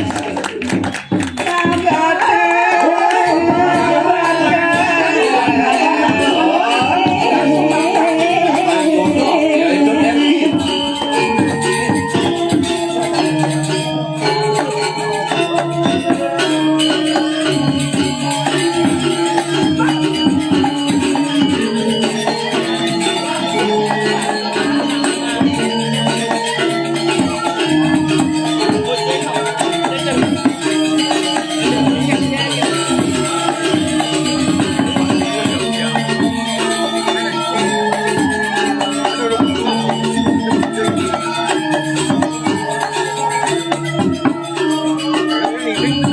Speaker 2: nih.